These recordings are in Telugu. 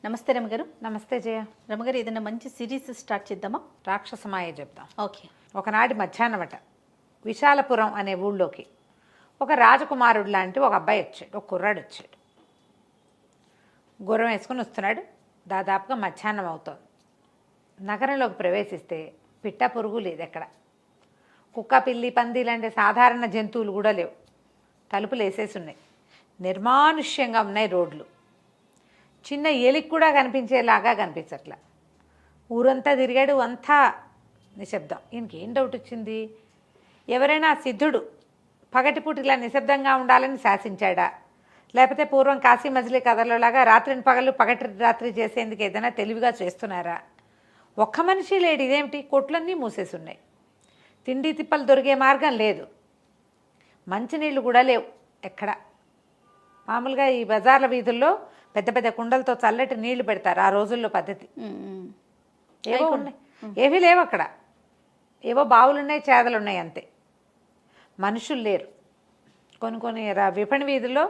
నమస్తే రమగారు. నమస్తే జయ. రమగారు, ఏదైనా మంచి సిరీస్ స్టార్ట్ చేద్దామా? రాక్షసమాయ చెప్తాం. ఓకే. ఒకనాటి మధ్యాహ్నమట విశాలపురం అనే ఊళ్ళోకి ఒక రాజకుమారుడు లాంటి ఒక అబ్బాయి వచ్చాడు, ఒక కుర్రాడు వచ్చాడు. గుర్రం వేసుకుని వస్తున్నాడు. దాదాపుగా మధ్యాహ్నం అవుతోంది. నగరంలోకి ప్రవేశిస్తే పిట్ట పురుగు లేదు ఎక్కడ. కుక్క, పిల్లి, పంది లాంటి సాధారణ జంతువులు కూడా లేవు. తలుపులు వేసేసి ఉన్నాయి. నిర్మానుష్యంగా ఉన్నాయి రోడ్లు. చిన్న ఎలికి కూడా కనిపించేలాగా కనిపించట్లా. ఊరంతా తిరిగాడు, అంతా నిశ్శబ్దం. ఈయనకి ఏం డౌట్ వచ్చింది? ఎవరైనా సిద్ధుడు పగటిపూట ఇలా నిశ్శబ్దంగా ఉండాలని శాసించాడా, లేకపోతే పూర్వం కాశీ మజిలీ కథలలాగా రాత్రిని పగలు పగటి రాత్రి చేసేందుకు ఏదైనా తెలివిగా చేస్తున్నారా? ఒక్క మనిషి లేడు. ఇదేమిటి? కొట్లన్నీ మూసేసి ఉన్నాయి. తిండి తిప్పలు దొరికే మార్గం లేదు. మంచినీళ్ళు కూడా లేవు ఎక్కడ. మామూలుగా ఈ బజార్ల వీధుల్లో పెద్ద పెద్ద కుండలతో చల్లటి నీళ్లు పెడతారు, ఆ రోజుల్లో పద్ధతి. ఏవో ఉన్నాయి, ఏవీ లేవు అక్కడ. ఏవో బావులున్నాయి, చేదలున్నాయి, అంతే. మనుషులు లేరు. కొన్ని విపణి వీధుల్లో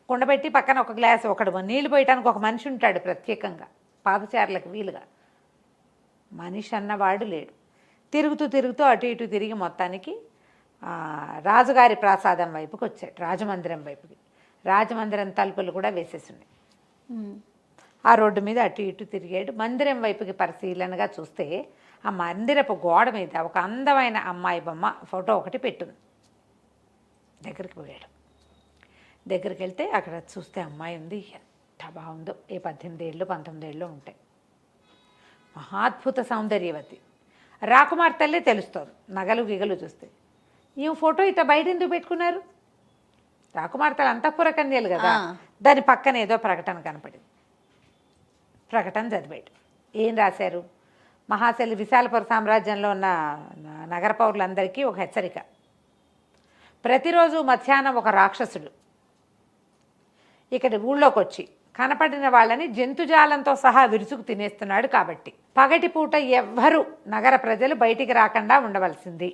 కుండబెట్టి పక్కన ఒక గ్లాసు ఒకడు నీళ్లు పోయటానికి ఒక మనిషి ఉంటాడు ప్రత్యేకంగా, పాదచారులకు వీలుగా. మనిషి అన్నవాడు లేడు. తిరుగుతూ అటు ఇటు తిరిగి మొత్తానికి రాజుగారి ప్రాసాదం వైపుకి వచ్చాడు, రాజమందిరం వైపుకి. రాజమందిరం తలుపులు కూడా వేసేస్తున్నాయి. ఆ రోడ్డు మీద అటు ఇటు తిరిగాడు. మందిరం వైపుకి పరిశీలనగా చూస్తే ఆ మందిరపు గోడ మీద ఒక అందమైన అమ్మాయి బొమ్మ ఫోటో ఒకటి పెట్టుంది. దగ్గరికి పోయాడు. దగ్గరికి వెళ్తే అక్కడ చూస్తే అమ్మాయి ఉంది. ఎంత బాగుందో! ఏ 18 ఏళ్ళు 19 ఏళ్ళు ఉంటాయి. మహాద్భుత సౌందర్యవతి. రాకుమార్తెల్లే తెలుస్తోంది నగలు గిగలు చూస్తే. ఈ ఫోటో ఇట్లా బయట ఎందుకు పెట్టుకున్నారు? రాకుమార్తెలు అంతఃపుర కన్యలు కదా. దాని పక్కన ఏదో ప్రకటన కనపడింది. ప్రకటన చదివాడు. ఏం రాశారు? మహాశైలి విశాలపుర సామ్రాజ్యంలో ఉన్న నగర పౌరులందరికీ ఒక హెచ్చరిక. ప్రతిరోజు మధ్యాహ్నం ఒక రాక్షసుడు ఇక్కడ ఊళ్ళోకి వచ్చి కనపడిన వాళ్ళని జంతుజాలంతో సహా విరుచుకు తినేస్తున్నాడు. కాబట్టి పగటిపూట ఎవ్వరూ నగర ప్రజలు బయటికి రాకుండా ఉండవలసింది.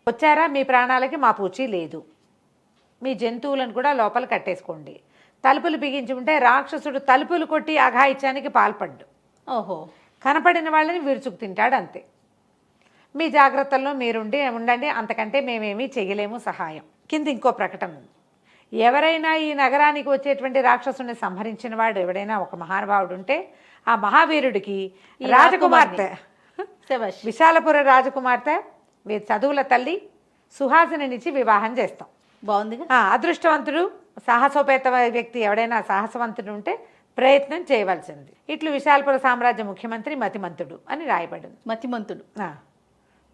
వచ్చారా మీ ప్రాణాలకి మా పూచీ లేదు. మీ జంతువులను కూడా లోపల కట్టేసుకోండి. తలుపులు బిగించి ఉంటే రాక్షసుడు తలుపులు కొట్టి అఘాయిత్యానికి పాల్పడ్డు. ఓహో. కనపడిన వాళ్ళని విరుచుకు తింటాడు, అంతే. మీ జాగ్రత్తల్లో ఉండండి, అంతకంటే మేమేమీ చేయలేము సహాయం. కింద ఇంకో ప్రకటన ఉంది. ఎవరైనా ఈ నగరానికి వచ్చేటువంటి రాక్షసుని సంహరించిన వాడు ఎవడైనా ఒక మహానుభావుడు ఉంటే ఆ మహావీరుడికి రాజకుమార్తె, విశాలపుర రాజకుమార్తె, చదువుల తల్లి సుహాసినినిచ్చి వివాహం చేస్తాం. బాగుందిగా. అదృష్టవంతుడు సాహసోపేత వ్యక్తి ఎవడైనా సాహసవంతుడు ఉంటే ప్రయత్నం చేయవలసింది. ఇట్లు విశాలపుర సామ్రాజ్య ముఖ్యమంత్రి మతిమంతుడు అని రాయబడింది. మతిమంతుడు.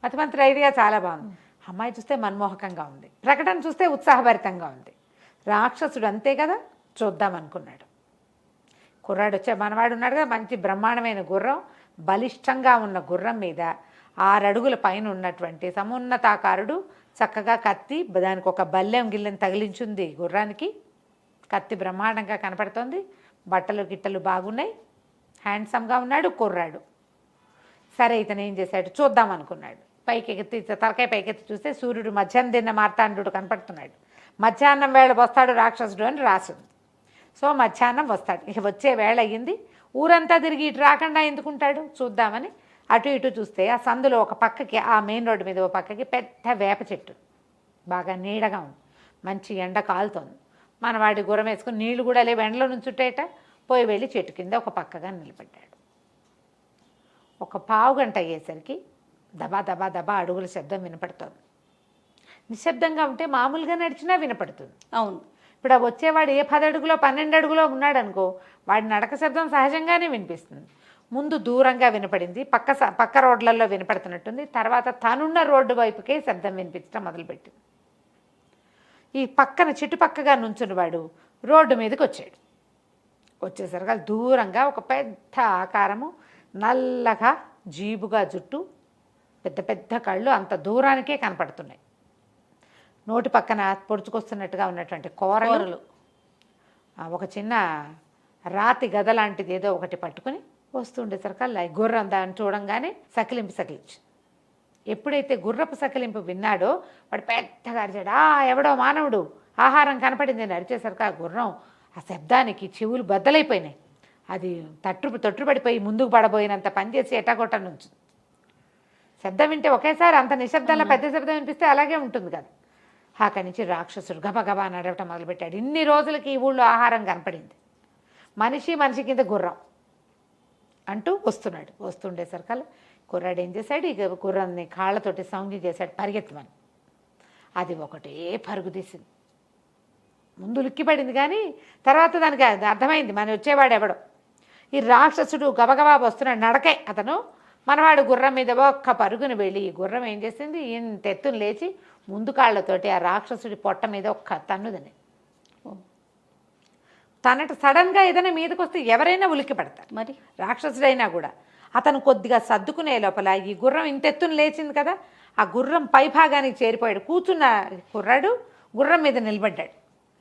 మతిమంతుడు ఐడియా చాలా బాగుంది. అమ్మాయి చూస్తే మన్మోహకంగా ఉంది. ప్రకటన చూస్తే ఉత్సాహభరితంగా ఉంది. రాక్షసుడు అంతే కదా, చూద్దామనుకున్నాడు. కుర్రాడు వచ్చే మనవాడు ఉన్నాడు కదా, మంచి బ్రహ్మాండమైన గుర్రం, బలిష్టంగా ఉన్న గుర్రం మీద 6 అడుగుల పైన ఉన్నటువంటి సమున్నతాకారుడు, చక్కగా కత్తి, దానికి ఒక బల్లెం గిల్లెం తగిలించుంది గుర్రానికి. కత్తి బ్రహ్మాండంగా కనపడుతోంది. బట్టలు గిట్టలు బాగున్నాయి. హ్యాండ్సమ్గా ఉన్నాడు కుర్రాడు. సరే, ఇతను ఏం చేశాడు చూద్దాం అనుకున్నాడు. పైకెత్తి తలకాయ పైకెత్తి చూస్తే సూర్యుడు మధ్యాహ్నం తిన్న మార్తాండు కనపడుతున్నాడు. మధ్యాహ్నం వేళ వస్తాడు రాక్షసుడు అని రాసుంది. సో మధ్యాహ్నం వస్తాడు. ఇక వచ్చే వేళ అయ్యింది. ఊరంతా తిరిగి ఇటు రాకుండా ఎందుకుంటాడు చూద్దామని అటు ఇటు చూస్తే ఆ సందులో ఒక పక్కకి, ఆ మెయిన్ రోడ్డు మీద ఒక పక్కకి పెద్ద వేప చెట్టు, బాగా నీడగా ఉంది. మంచి ఎండ కాలుతోంది. మనవాడి గుర్రం వేసుకుని నీళ్లు కూడా లేవు, ఎండలో నుంచుట్టేట పోయి వెళ్ళి చెట్టు కింద ఒక పక్కగా నిలబడ్డాడు. ఒక పావు గంట అయ్యేసరికి దబా దబా దబా అడుగుల శబ్దం వినపడుతోంది. నిశ్శబ్దంగా ఉంటే మామూలుగా నడిచినా వినపడుతుంది. అవును. ఇప్పుడు వచ్చేవాడు ఏ 10 అడుగులో 12 అడుగులో ఉన్నాడు అనుకో, వాడి నడక శబ్దం సహజంగానే వినిపిస్తుంది. ముందు దూరంగా వినపడింది, పక్క రోడ్లలో వినపడుతున్నట్టుంది. తర్వాత తనున్న రోడ్డు వైపుకే శబ్దం వినిపించడం మొదలుపెట్టింది. ఈ పక్కన చుట్టుపక్కగా నుంచున్నవాడు రోడ్డు మీదకి వచ్చాడు. వచ్చేసరికి దూరంగా ఒక పెద్ద ఆకారము, నల్లగా జీబుగా జుట్టు, పెద్ద పెద్ద కళ్ళు అంత దూరానికే కనపడుతున్నాయి. నోటి పక్కన పొడుచుకొస్తున్నట్టుగా ఉన్నటువంటి కూరలు, ఒక చిన్న రాతి గద లాంటిది ఏదో ఒకటి పట్టుకుని వస్తుండేసరికి గుర్రం దాన్ని చూడంగానే సకిలించి ఎప్పుడైతే గుర్రపు సకిలింపు విన్నాడో వాడు పెద్దగా అరిచాడు. ఎవడో మానవుడు, ఆహారం కనపడింది అని అరిచేసరికి ఆ గుర్రం ఆ శబ్దానికి చెవులు బద్దలైపోయినాయి. అది తొట్టుపడిపోయి ముందుకు పడబోయినంత పని చేసి ఎటాకొట్ట నుంచి శబ్దం వింటే ఒకేసారి అంత నిశ్శబ్దంలో పెద్ద శబ్దం వినిపిస్తే అలాగే ఉంటుంది కదా. అక్కడి నుంచి రాక్షసుడు గబగబా నడవటం మొదలుపెట్టాడు. ఇన్ని రోజులకి ఈ ఊళ్ళో ఆహారం కనపడింది. మనిషి కింద గుర్రం అంటూ వస్తున్నాడు. వస్తుండేసరికల్లా కుర్రాడు ఏం చేశాడు, ఇక గుర్రాన్ని కాళ్ళతోటి సౌంజ్యం చేశాడు, పరిగెత్తమని. అది ఒకటే పరుగు తీసింది. ముందు లిక్కిపడింది కానీ తర్వాత దానికి అర్థమైంది మన వచ్చేవాడు ఎవడో. ఈ రాక్షసుడు గబగబా వస్తున్నాడు, నడకే అతను. మనవాడు గుర్రం మీద ఒక్క పరుగును వెళ్ళి ఈ గుర్రం ఏం చేసింది, ఇంత ఎత్తును లేచి ముందు కాళ్ళతోటి ఆ రాక్షసుడి పొట్ట మీద ఒక్క తన్నుదని. తనట సడన్గా ఏదైనా మీదకి వస్తే ఎవరైనా ఉలిక్కి పడతారు. మరి రాక్షసుడైనా కూడా అతను కొద్దిగా సర్దుకునే లోపల ఈ గుర్రం ఇంత ఎత్తున లేచింది కదా, ఆ గుర్రం పై భాగానికి చేరిపోయాడు. కూర్చున్న కుర్రాడు గుర్రం మీద నిలబడ్డాడు.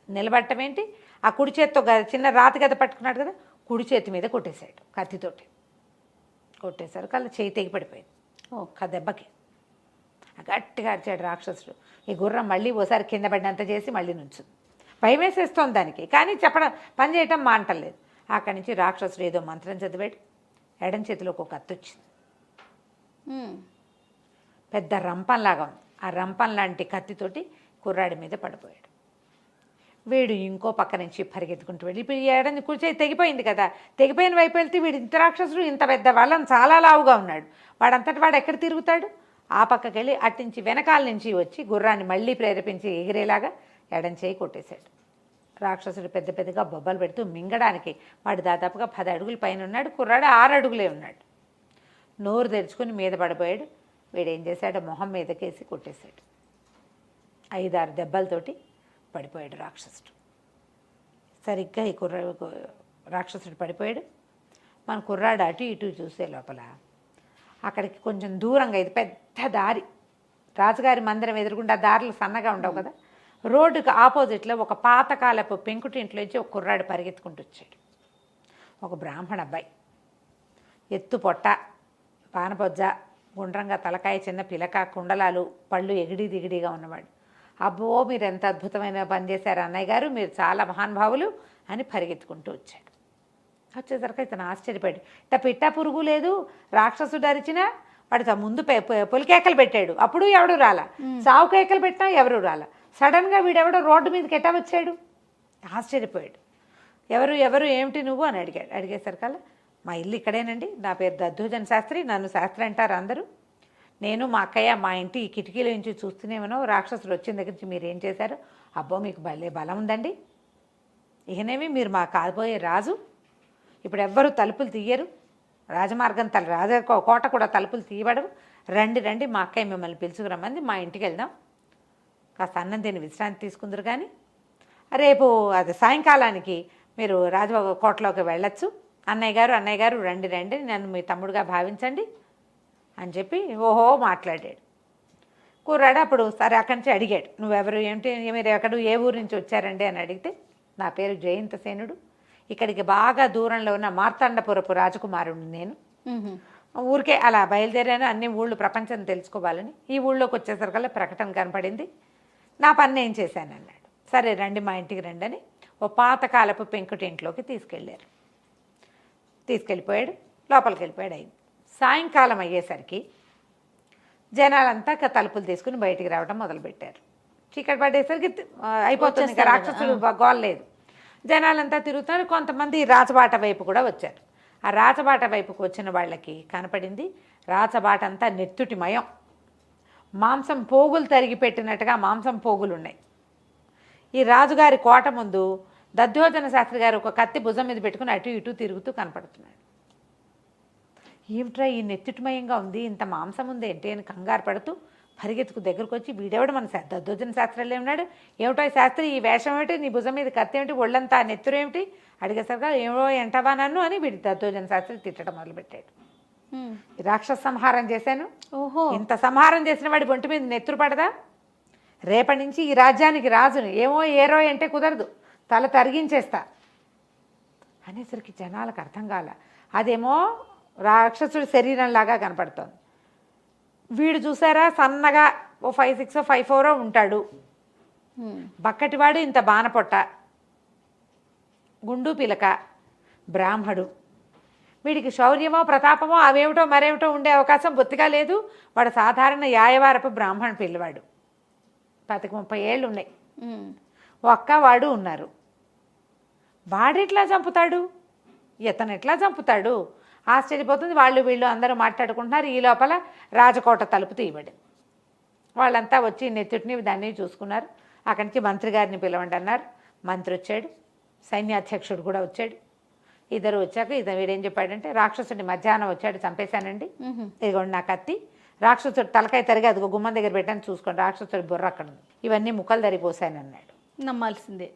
నిలబడటం ఏంటి, ఆ కుడి చేతితో చిన్న రాతి గద పట్టుకున్నాడు కదా, కుడి చేతి మీద కొట్టేశాడు కత్తితోటి. కొట్టేశారు కల్లా చేయి తెగి పడిపోయింది ఒక్క దెబ్బకి. గట్టిగా అరిచాడు రాక్షసుడు. ఈ గుర్రం మళ్ళీ ఓసారి కింద పడినంత చేసి మళ్ళీ నుంచుంది. భయం వేసేస్తోంది దానికి, కానీ పని చేయటం మాంటలేదు. అక్కడి నుంచి రాక్షసుడు ఏదో మంత్రం చదివాడు. ఎడం చేతిలోకి ఒక కత్తి వచ్చింది, పెద్ద రంపంలాగా ఉంది. ఆ రంపం లాంటి కత్తితోటి కుర్రాడి మీద పడిపోయాడు. వీడు ఇంకో పక్క నుంచి పరిగెత్తుకుంటూ వెళ్ళి ఇప్పుడు ఎడం కూర్చొని తెగిపోయింది కదా, తెగిపోయిన వైపు వెళ్తే వీడు ఇంత రాక్షసుడు ఇంత పెద్ద వాళ్ళని చాలా లావుగా ఉన్నాడు. వాడంతటి వాడు ఎక్కడ తిరుగుతాడు, ఆ పక్కకి వెళ్ళి అట్టించి వెనకాల నుంచి వచ్చి గుర్రాన్ని మళ్ళీ ప్రేరేపించి ఎగిరేలాగా ఎడం చేయి కొట్టేశాడు. రాక్షసుడు పెద్ద పెద్దగా బొబ్బలు పెడుతూ మింగడానికి వాడు దాదాపుగా 10 అడుగుల పైన ఉన్నాడు, కుర్రాడు 6 అడుగులే ఉన్నాడు. నోరు తెరుచుకుని మీద పడిపోయాడు. వీడేం చేశాడు, మొహం మీదకేసి కొట్టేశాడు. 5-6 దెబ్బలతోటి పడిపోయాడు రాక్షసుడు. సరిగ్గా ఈ రాక్షసుడు పడిపోయాడు. మన కుర్రాడు అటు ఇటు చూసే లోపల అక్కడికి కొంచెం దూరంగా, ఇది పెద్ద దారి, రాజుగారి మందిరం ఎదురుగుండా దారులు సన్నగా ఉండవు కదా, రోడ్డుకి ఆపోజిట్లో ఒక పాతకాలపు పెంకుటింట్లోంచి ఒక కుర్రాడు పరిగెత్తుకుంటూ వచ్చాడు. ఒక బ్రాహ్మణ అబ్బాయి, ఎత్తు పొట్ట, పానపొజ్జ, గుండ్రంగా తలకాయ, చిన్న పిలక, కుండలాలు, పళ్ళు ఎగిడి దిగిడిగా ఉన్నవాడు. అబ్బో మీరు ఎంత అద్భుతమైన పని చేశారు అన్నయ్య గారు, మీరు చాలా మహానుభావులు అని పరిగెత్తుకుంటూ వచ్చాడు. వచ్చేసరికి ఇతను ఆశ్చర్యపోయాడు. ఇట్ట పిట్ట పురుగు లేదు, రాక్షసుడు అరిచినా వాడితో ముందు పొలికేకలు పెట్టాడు, అప్పుడు ఎవడు రాలా, సావు కేకలు పెట్టినా ఎవరు రాలా, సడన్గా వీడెవడో రోడ్డు మీదకి ఎట్టా వచ్చాడు. ఆశ్చర్యపోయాడు. ఎవరు ఏమిటి నువ్వు అని అడిగాడు. అడిగేసరికల్లా మా ఇల్లు ఇక్కడేనండి, నా పేరు దద్దోజన శాస్త్రి, నన్ను శాస్త్రి అంటారు అందరూ. నేను మా అక్కయ్య మా ఇంటి కిటికీల నుంచి చూస్తూనేమో రాక్షసుడు వచ్చిన దగ్గర నుంచి మీరు ఏం చేశారు, అబ్బో మీకు భలే బలం ఉందండి, ఇకనేమి మీరు మా కాబోయే రాజు, ఇప్పుడు ఎవ్వరూ తలుపులు తీయరు, రాజమార్గం కోట కూడా తలుపులు తీయబడవు, రండి మా అక్కయ్య మిమ్మల్ని పిలుచుకురమ్మంది, మా ఇంటికి వెళ్దాం, కాస్త అన్నం తిని విశ్రాంతి తీసుకుందరు, కానీ రేపు అది సాయంకాలానికి మీరు కోటలోకి వెళ్ళొచ్చు, అన్నయ్య గారు రండి నన్ను మీ తమ్ముడుగా భావించండి అని చెప్పి ఓహో మాట్లాడాడు. కుర్రాడు అప్పుడు సరే అక్కడి నుంచి అడిగాడు, నువ్వెవరు ఏమిటి, మీరు ఎక్కడ ఏ ఊరు నుంచి వచ్చారండి అని అడిగితే, నా పేరు జయంతసేనుడు, ఇక్కడికి బాగా దూరంలో ఉన్న మార్తాండపురపు రాజకుమారుడు నేను, ఊరికే అలా బయలుదేరాను, అన్ని ఊళ్ళు ప్రపంచం తెలుసుకోవాలని, ఈ ఊళ్ళోకి వచ్చేసరికల్లా ప్రకటన కనపడింది, నా పని నేను చేశాను అన్నాడు. సరే రండి మా ఇంటికి రండి అని ఓ పాతకాలపు పెంకుటింట్లోకి తీసుకెళ్ళిపోయాడు. లోపలికి వెళ్ళిపోయాడు. అయింది సాయంకాలం అయ్యేసరికి జనాలంతా తలుపులు తీసుకుని బయటికి రావడం మొదలుపెట్టారు. చీకటి పడేసరికి అయిపోతుంది, ఇంకా రాక్షసుడు గోల్లేదు. జనాలంతా తిరుగుతున్నారు. కొంతమంది రాచబాట వైపు కూడా వచ్చారు. ఆ రాచబాట వైపుకు వచ్చిన వాళ్ళకి కనపడింది రాచబాట అంతా నెత్తుటిమయం, మాంసం పోగులు తరిగి పెట్టినట్టుగా మాంసం పోగులు ఉన్నాయి. ఈ రాజుగారి కోట ముందు దద్దోజన శాస్త్రి గారు ఒక కత్తి భుజం మీద పెట్టుకుని అటు ఇటు తిరుగుతూ కనపడుతున్నాడు. ఏమిట్రా ఈ నెత్తుటిమయంగా ఉంది, ఇంత మాంసం ఉంది ఏంటి అని కంగారు పడుతూ పరిగెత్తుకు దగ్గరకు వచ్చి, వీడెవడు మన దద్దోజన శాస్త్రాలు ఏమన్నాడు, ఏమిటో శాస్త్రి ఈ వేషం ఏమిటి, నీ భుజం మీద కత్తి ఏమిటి, ఒళ్ళంతా నెత్తురు ఏమిటి అడిగేసరిగా, ఏమో ఎంటవా నన్ను అని వీడి దద్దోజన శాస్త్రి తిట్టడం మొదలుపెట్టాడు. రాక్షస సంహారం చేశాను, ఓహో ఇంత సంహారం చేసిన వాడి ఒంటి మీద నెత్తురు పడదా, రేపటి నుంచి ఈ రాజ్యానికి రాజుని, ఏమో ఏరో అంటే కుదరదు, తల తరిగించేస్తా అనేసరికి జనాలకు అర్థం కాల. అదేమో రాక్షసుడి శరీరంలాగా కనపడుతోంది. వీడు చూసారా సన్నగా ఓ 5'6" 5'4" ఉంటాడు, బక్కటివాడు, ఇంత బానపొట్ట, గుండు పిలక, బ్రాహ్మడు. వీడికి శౌర్యమో ప్రతాపమో అవేమిటో మరేమిటో ఉండే అవకాశం బొత్తిగా లేదు. వాడు సాధారణ యాయవారపు బ్రాహ్మణ పిల్లవాడు. 30 ఏళ్ళు ఉన్నాయి. ఒక్క వాడు ఉన్నారు. వాడెట్లా చంపుతాడు, ఇతను ఎట్లా చంపుతాడు ఆశ్చర్యపోతుంది. వాళ్ళు వీళ్ళు అందరూ మాట్లాడుకుంటున్నారు. ఈ లోపల రాజకోట తలుపు తీయబడి వాళ్ళంతా వచ్చి నెత్తుటిని దాన్ని చూసుకున్నారు. అక్కడి నుంచి మంత్రి గారిని పిలవండి అన్నారు. మంత్రి వచ్చాడు, సైన్యాధ్యక్షుడు కూడా వచ్చాడు. ఇద్దరు వచ్చాక వీడేం చెప్పాడంటే, రాక్షసుడి మధ్యాహ్నం వచ్చాడు, చంపేశానండి, ఇదిగోండి నా కత్తి. రాక్షసుడు తలకాయ తరిగి అదిగో గుమ్మం దగ్గర పెట్టాను చూసుకోండి, రాక్షసుడి బుర్ర అక్కడ ఉంది, ఇవన్నీ ముక్కలు తరిగిపోసాను అన్నాడు. నమ్మాల్సిందే.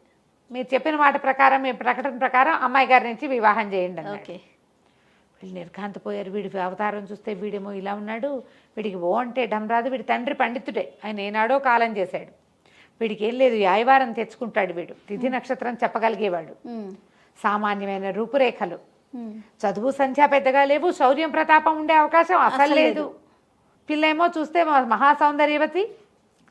మీరు చెప్పిన మాట ప్రకారం, మీ ప్రకటన ప్రకారం అమ్మాయి గారి నుంచి వివాహం చేయండి అన్నాడు. వీళ్ళు నిర్ఘాంతపోయారు. వీడి అవతారం చూస్తే వీడేమో ఇలా ఉన్నాడు, వీడికి ఓ అంటే డమ్ రాదు. వీడి తండ్రి పండితుడే, ఆయన ఏనాడో కాలం చేశాడు. వీడికి ఏం లేదు, యాయవారం తెచ్చుకుంటాడు. వీడు తిథి నక్షత్రం చెప్పగలిగేవాడు. సామాన్యమైన రూపురేఖలు, చదువు సంఖ్య పెద్దగా లేవు, శౌర్యం ప్రతాపం ఉండే అవకాశం అసలు లేదు. పిల్లేమో చూస్తే మహాసౌందర్యవతి,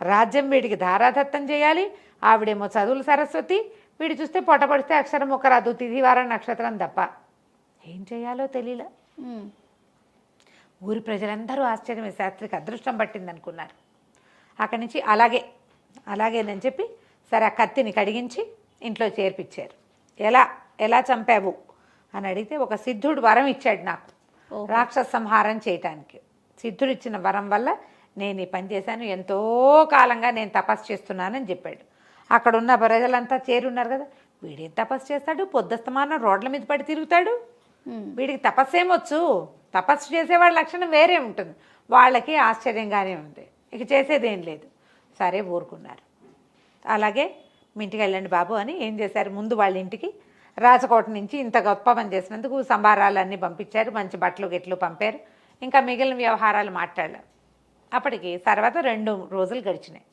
రాజ్యం వీడికి ధారాదత్తం చేయాలి. ఆవిడేమో చదువులు సరస్వతి, వీడు చూస్తే పొట్టపడితే అక్షరం ఒక రాదు, తిథివారం నక్షత్రం తప్ప. ఏం చేయాలో తెలియలే. ఊరి ప్రజలందరూ ఆశ్చర్యమే, శాస్త్రికి అదృష్టం పట్టింది అనుకున్నారు. అక్కడి నుంచి అలాగేనని చెప్పి సరే ఆ కత్తిని కడిగించి ఇంట్లో చేర్పించారు. ఎలా చంపావు అని అడిగితే, ఒక సిద్ధుడు వరం ఇచ్చాడు నాకు రాక్షస సంహారం చేయటానికి. సిద్ధుడు ఇచ్చిన వరం వల్ల నేను ఈ పని చేశాను, ఎంతో కాలంగా నేను తపస్సు చేస్తున్నానని చెప్పాడు. అక్కడ ఉన్న ప్రజలంతా చేరున్నారు కదా, వీడేం తపస్సు చేస్తాడు, పొద్దుస్తమానం రోడ్ల మీద పడి తిరుగుతాడు, వీడికి తపస్సు ఏమొచ్చు, తపస్సు చేసేవాడి లక్షణం వేరే ఉంటుంది. వాళ్ళకి ఆశ్చర్యంగానే ఉంది, ఇక చేసేదేం లేదు. సరే ఊరుకున్నారు. అలాగే మీ ఇంటికి వెళ్ళండి బాబు అని ఏం చేశారు, ముందు వాళ్ళ ఇంటికి రాజకోట నుంచి ఇంత గొప్ప పని చేసినందుకు సంబారాలన్నీ పంపించారు, మంచి బట్టలు గిట్లు పంపారు. ఇంకా మిగిలిన వ్యవహారాలు మాట్లాడారు. అప్పటికి తర్వాత 2 రోజులు గడిచినాయి.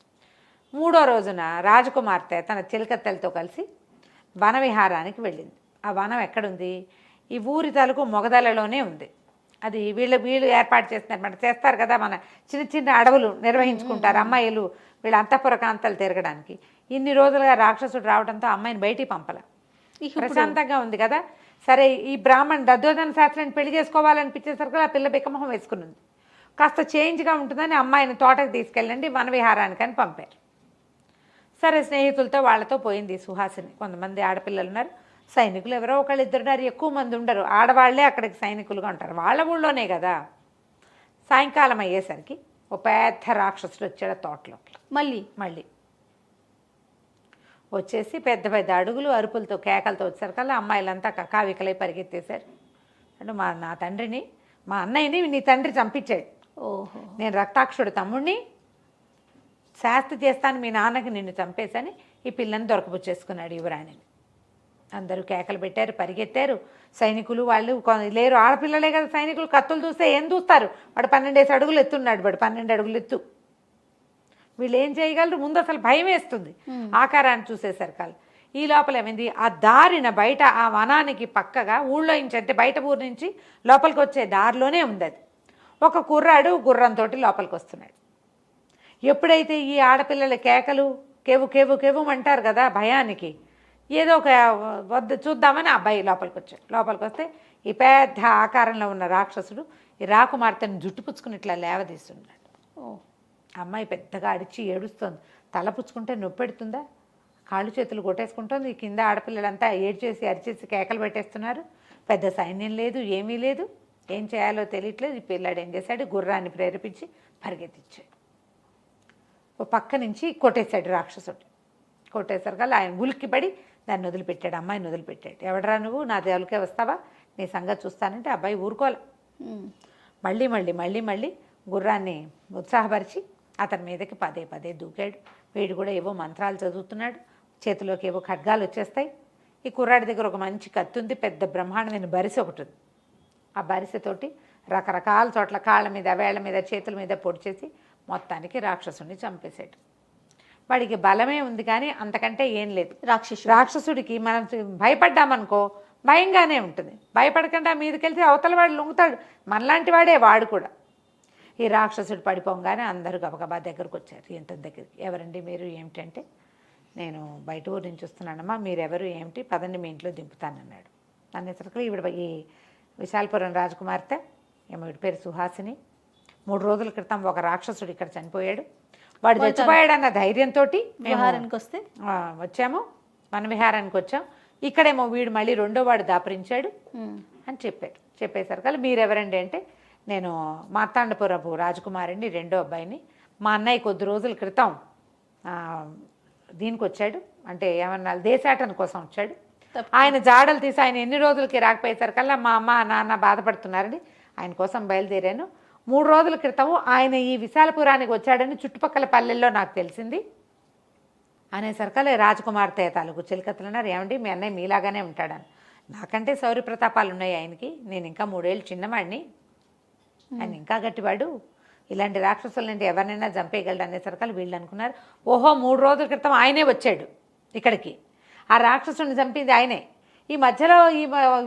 3వ రోజున రాజకుమార్తె తన చిలకత్తెలతో కలిసి వనవిహారానికి వెళ్ళింది. ఆ వనం ఎక్కడుంది, ఈ ఊరి తలకు మొగదలలోనే ఉంది. అది వీళ్ళు ఏర్పాటు చేస్తున్నారు, చేస్తారు కదా, మన చిన్న అడవులు నిర్వహించుకుంటారు అమ్మాయిలు వీళ్ళ అంతఃపురకాంతలు తిరగడానికి. ఇన్ని రోజులుగా రాక్షసుడు రావడంతో అమ్మాయిని బయటికి పంపల, ప్రశాంతంగా ఉంది కదా. సరే ఈ దద్దోజన శాస్త్రాన్ని పెళ్లి చేసుకోవాలనిపించేసరికి ఆ పిల్ల బిక్కమొహం వేసుకుని కాస్త చేంజ్గా ఉంటుందని అమ్మాయిని తోటకు తీసుకెళ్ళండి వనవిహారానికి అని పంపారు. సరే స్నేహితులతో వాళ్ళతో పోయింది సుహాసిని. కొంతమంది ఆడపిల్లలు ఉన్నారు, సైనికులు ఎవరో ఒకళ్ళు ఇద్దరున్నారు, ఎక్కువ మంది ఉండరు, ఆడవాళ్లే అక్కడికి సైనికులుగా ఉంటారు, వాళ్ళ ఊళ్ళోనే కదా. సాయంకాలం అయ్యేసరికి ఓ పెద్ద రాక్షసుడు వచ్చాడు తోటలోకి. మళ్ళీ వచ్చేసి పెద్ద అడుగులు అరుపులతో కేకలతో వచ్చేసరికల్లా అమ్మాయిలంతా కకావికలై పరిగెత్తేశారు. అంటే నా తండ్రిని, మా అన్నయ్యని నీ తండ్రి చంపించాడు, నేను రక్తాక్షుడు తమ్ముడిని శాస్తి చేస్తాను, మీ నాన్నకి నిన్ను చంపేసని ఈ పిల్లని దొరకపుచ్చేసుకున్నాడు యువరాణిని. అందరూ కేకలు పెట్టారు, పరిగెత్తారు. సైనికులు వాళ్ళు లేరు, ఆడపిల్లలే కదా సైనికులు, కత్తులు చూస్తే ఏం చూస్తారు, వాడు 12 అడుగులు ఎత్తున్నాడు, వాడు 12 అడుగులు ఎత్తు. వీళ్ళు ఏం చేయగలరు, ముందు అసలు భయం వేస్తుంది ఆకారాన్ని చూసేసరికి. ఈ లోపల ఏమైంది, ఆ దారిన బయట ఆ వనానికి పక్కగా ఊళ్ళో నుంచి, అంటే బయట ఊరు నుంచి లోపలికి వచ్చే దారిలోనే ఉంది అది. ఒక కుర్రాడు గుర్రంతో లోపలికి వస్తున్నాడు. ఎప్పుడైతే ఈ ఆడపిల్లల కేకలు కేవు కేవు కేవు అంటారు కదా భయానికి, ఏదో ఒక వద్ద చూద్దామని అబ్బాయి లోపలికి వచ్చాడు. లోపలికి వస్తే ఈ పెద్ద ఆకారంలో ఉన్న రాక్షసుడు ఈ రాకుమార్తెను జుట్టు పుచ్చుకుని ఇట్లా లేవదీస్తున్నాడు. అమ్మాయి పెద్దగా అడిచి ఏడుస్తోంది, తల పుచ్చుకుంటే నొప్పి పెడుతుందా, కాళ్ళు చేతులు కొట్టేసుకుంటుంది. ఈ కింద ఆడపిల్లలంతా ఏడ్చేసి అరిచేసి కేకలు పెట్టేస్తున్నారు. పెద్ద సైన్యం లేదు, ఏమీ లేదు, ఏం చేయాలో తెలియట్లేదు. ఈ పిల్లాడు ఏం చేశాడు, గుర్రాన్ని ప్రేరేపించి పరిగెత్తించాడు. ఓ పక్క నుంచి కొట్టేశాడు రాక్షసుడు. కొట్టేసరికల్లా ఆయన ఉలిక్కిపడి దాన్ని వదిలిపెట్టాడు, అమ్మాయిని వదిలిపెట్టాడు. ఎవడరా నువ్వు, నా దేవులకే వస్తావా, నీ సంగతి చూస్తానంటే అబ్బాయి ఊరుకోలే. మళ్ళీ గుర్రాన్ని ఉత్సాహపరిచి అతని మీదకి పదే దూకాడు. వీడు కూడా ఏవో మంత్రాలు చదువుతున్నాడు, చేతిలోకి ఏవో ఖడ్గాలు వచ్చేస్తాయి. ఈ కుర్రాడి దగ్గర ఒక మంచి కత్తి ఉంది, పెద్ద బ్రహ్మాండమైన బరిసె ఒకటి ఉంది. ఆ బరిసెతోటి రకరకాల చోట్ల కాళ్ళ మీద, వేళ్ల మీద, చేతుల మీద పొడిచేసి మొత్తానికి రాక్షసుడిని చంపేశాడు. వాడికి బలమే ఉంది కానీ అంతకంటే ఏం లేదు. రాక్షసుడికి మనం భయపడ్డామనుకో భయంగానే ఉంటుంది, భయపడకుండా మీదకెళ్తే అవతల వాడు లొంగుతాడు, మనలాంటి వాడే వాడు కూడా. ఈ రాక్షసుడు పడిపోగానే అందరూ గబగబా దగ్గరకు వచ్చారు. ఎంత దగ్గరికి, ఎవరండి మీరు, ఏమిటంటే నేను బయట ఊరు నుంచి వస్తున్నానమ్మా, మీరెవరు ఏమిటి, పదండి మీ ఇంట్లో దింపుతానన్నాడు. అనేసరికి ఈవిడ ఈ విశాలపురం రాజకుమార్తె ఈవిడ పేరు సుహాసిని 3 రోజుల క్రితం ఒక రాక్షసుడు ఇక్కడ చనిపోయాడు, వాడు చచ్చిపోయాడన్న ధైర్యంతో విహారానికి వస్తే వచ్చాము, మన విహారానికి వచ్చాం. ఇక్కడేమో వీడు మళ్ళీ రెండో వాడు దాపరించాడు అని చెప్పారు. చెప్పేసరికి మీరెవరండి అంటే, నేను మార్తాండపురపు రాజకుమారిని, రెండో అబ్బాయిని. మా అన్నయ్య కొద్ది రోజుల క్రితం దీనికి వచ్చాడు, అంటే ఏమన్నా దేశాటన కోసం వచ్చాడు. ఆయన జాడలు తీసి ఆయన ఎన్ని రోజులకి రాకపోయేసరికల్లా మా అమ్మ నాన్న బాధపడుతున్నారని ఆయన కోసం బయలుదేరాను. 3 రోజుల క్రితము ఆయన ఈ విశాలపురానికి వచ్చాడని చుట్టుపక్కల పల్లెల్లో నాకు తెలిసింది అనేసరికల్లా రాజకుమార్తె తాలూకు చిలకత్తలు అన్నారు, ఏమండి మీ అన్నయ్య మీలాగానే ఉంటాడని. నాకంటే శౌర్య ప్రతాపాలు ఉన్నాయి ఆయనకి, నేను ఇంకా 3 ఏళ్ళు చిన్నవాడిని, ఆయన ఇంకా గట్టివాడు, ఇలాంటి రాక్షసులంటే ఎవరినైనా చంపేయగలడు అనేసరికల్లా వీళ్ళు అనుకున్నారు, ఓహో 3 రోజుల క్రితం ఆయనే వచ్చాడు ఇక్కడికి, ఆ రాక్షసుని చంపింది ఆయనే. ఈ మధ్యలో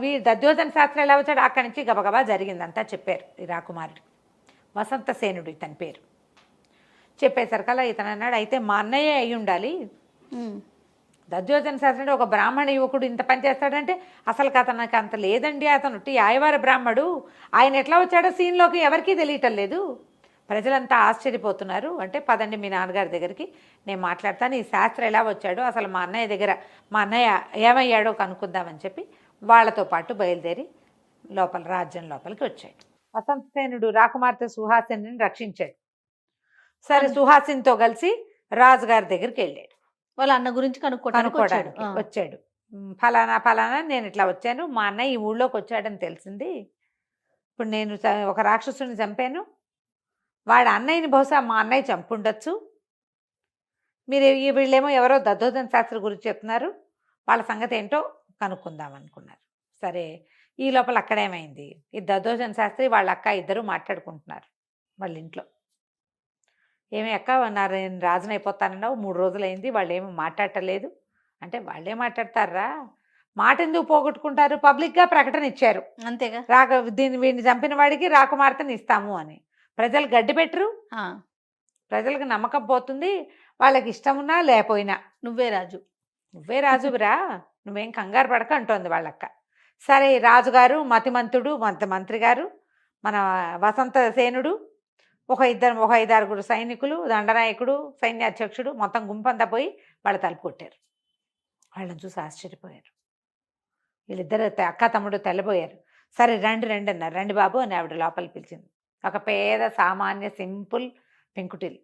ఈ దద్యోధన శాస్త్రం ఎలా వచ్చాడు, అక్కడి నుంచి గబగబా జరిగిందంతా చెప్పారు ఈ రాకుమారుడు. వసంతసేనుడు ఇతని పేరు. చెప్పేసరికల్లా ఇతను అన్నాడు, అయితే మా అన్నయ్య అయి ఉండాలి, దద్యోధన శాస్త్రం ఒక బ్రాహ్మణ యువకుడు ఇంత పని చేస్తాడంటే అసలు అతనికి అంత లేదండి, అతను ఆయవార బ్రాహ్మడు, ఆయన ఎట్లా వచ్చాడో సీన్లోకి ఎవరికీ తెలియటం లేదు, ప్రజలంతా ఆశ్చర్యపోతున్నారు. అంటే పదండి మీ నాన్నగారి దగ్గరికి, నేను మాట్లాడతాను, ఈ శాస్త్రం ఎలా వచ్చాడో అసలు మా అన్నయ్య దగ్గర మా అన్నయ్య ఏమయ్యాడో కనుక్కుందామని చెప్పి వాళ్ళతో పాటు బయలుదేరి రాజ్యం లోపలికి వచ్చాడు. వసంతసేనుడు రాకుమార్తె సుహాసిని రక్షించాడు. సరే సుహాసినితో కలిసి రాజుగారి దగ్గరికి వెళ్ళాడు, వాళ్ళ అన్న గురించి కనుక్కోవడానికి వచ్చాడు. ఫలానా నేను ఇట్లా వచ్చాను, మా అన్నయ్య ఈ ఊళ్ళోకి వచ్చాడని తెలిసింది, ఇప్పుడు నేను ఒక రాక్షసుని చంపాను, వాడు అన్నయ్యని బహుశా మా అన్నయ్య చంపుండొచ్చు, మీరు వీళ్ళేమో ఎవరో దద్దోజన శాస్త్రి గురించి చెప్తున్నారు, వాళ్ళ సంగతి ఏంటో కనుక్కుందాం అనుకున్నారు. సరే ఈ లోపల అక్కడేమైంది, ఈ దద్దోజన శాస్త్రి వాళ్ళ అక్క ఇద్దరు మాట్లాడుకుంటున్నారు వాళ్ళ ఇంట్లో. ఏమి అక్క నేను రాజుని అయిపోతానన్నావు, 3 రోజులైంది, వాళ్ళు ఏమి మాట్లాడటలేదు అంటే, వాళ్ళే మాట్లాడతారా, మాట ఎందుకు పోగొట్టుకుంటారు, పబ్లిక్గా ప్రకటన ఇచ్చారు అంతేగా, వీడిని చంపిన వాడికి రాకుమార్తెని ఇస్తాము అని. ప్రజలు గడ్డి పెట్టరు, ప్రజలకు నమ్మకం పోతుంది, వాళ్ళకి ఇష్టమున్నా లేకపోయినా నువ్వే రాజురా, నువ్వేం కంగారు పడక అంటోంది వాళ్ళక్క. సరే రాజుగారు మతిమంతుడు, మంత్రి గారు, మన వసంతసేనుడు, ఒక 5-6 సైనికులు, దండనాయకుడు, సైన్యాధ్యక్షుడు, మొత్తం గుంపంతా పోయి వాళ్ళ తలుపు కొట్టారు. వాళ్ళని చూసి ఆశ్చర్యపోయారు. వీళ్ళిద్దరు అక్క తమ్ముడు తెల్లబోయారు. సరే రండి అన్నారు. రండి బాబు అని ఆవిడ లోపలికి పిలిచింది. ఒక పేద సామాన్య సింపుల్ పెంకుటిల్.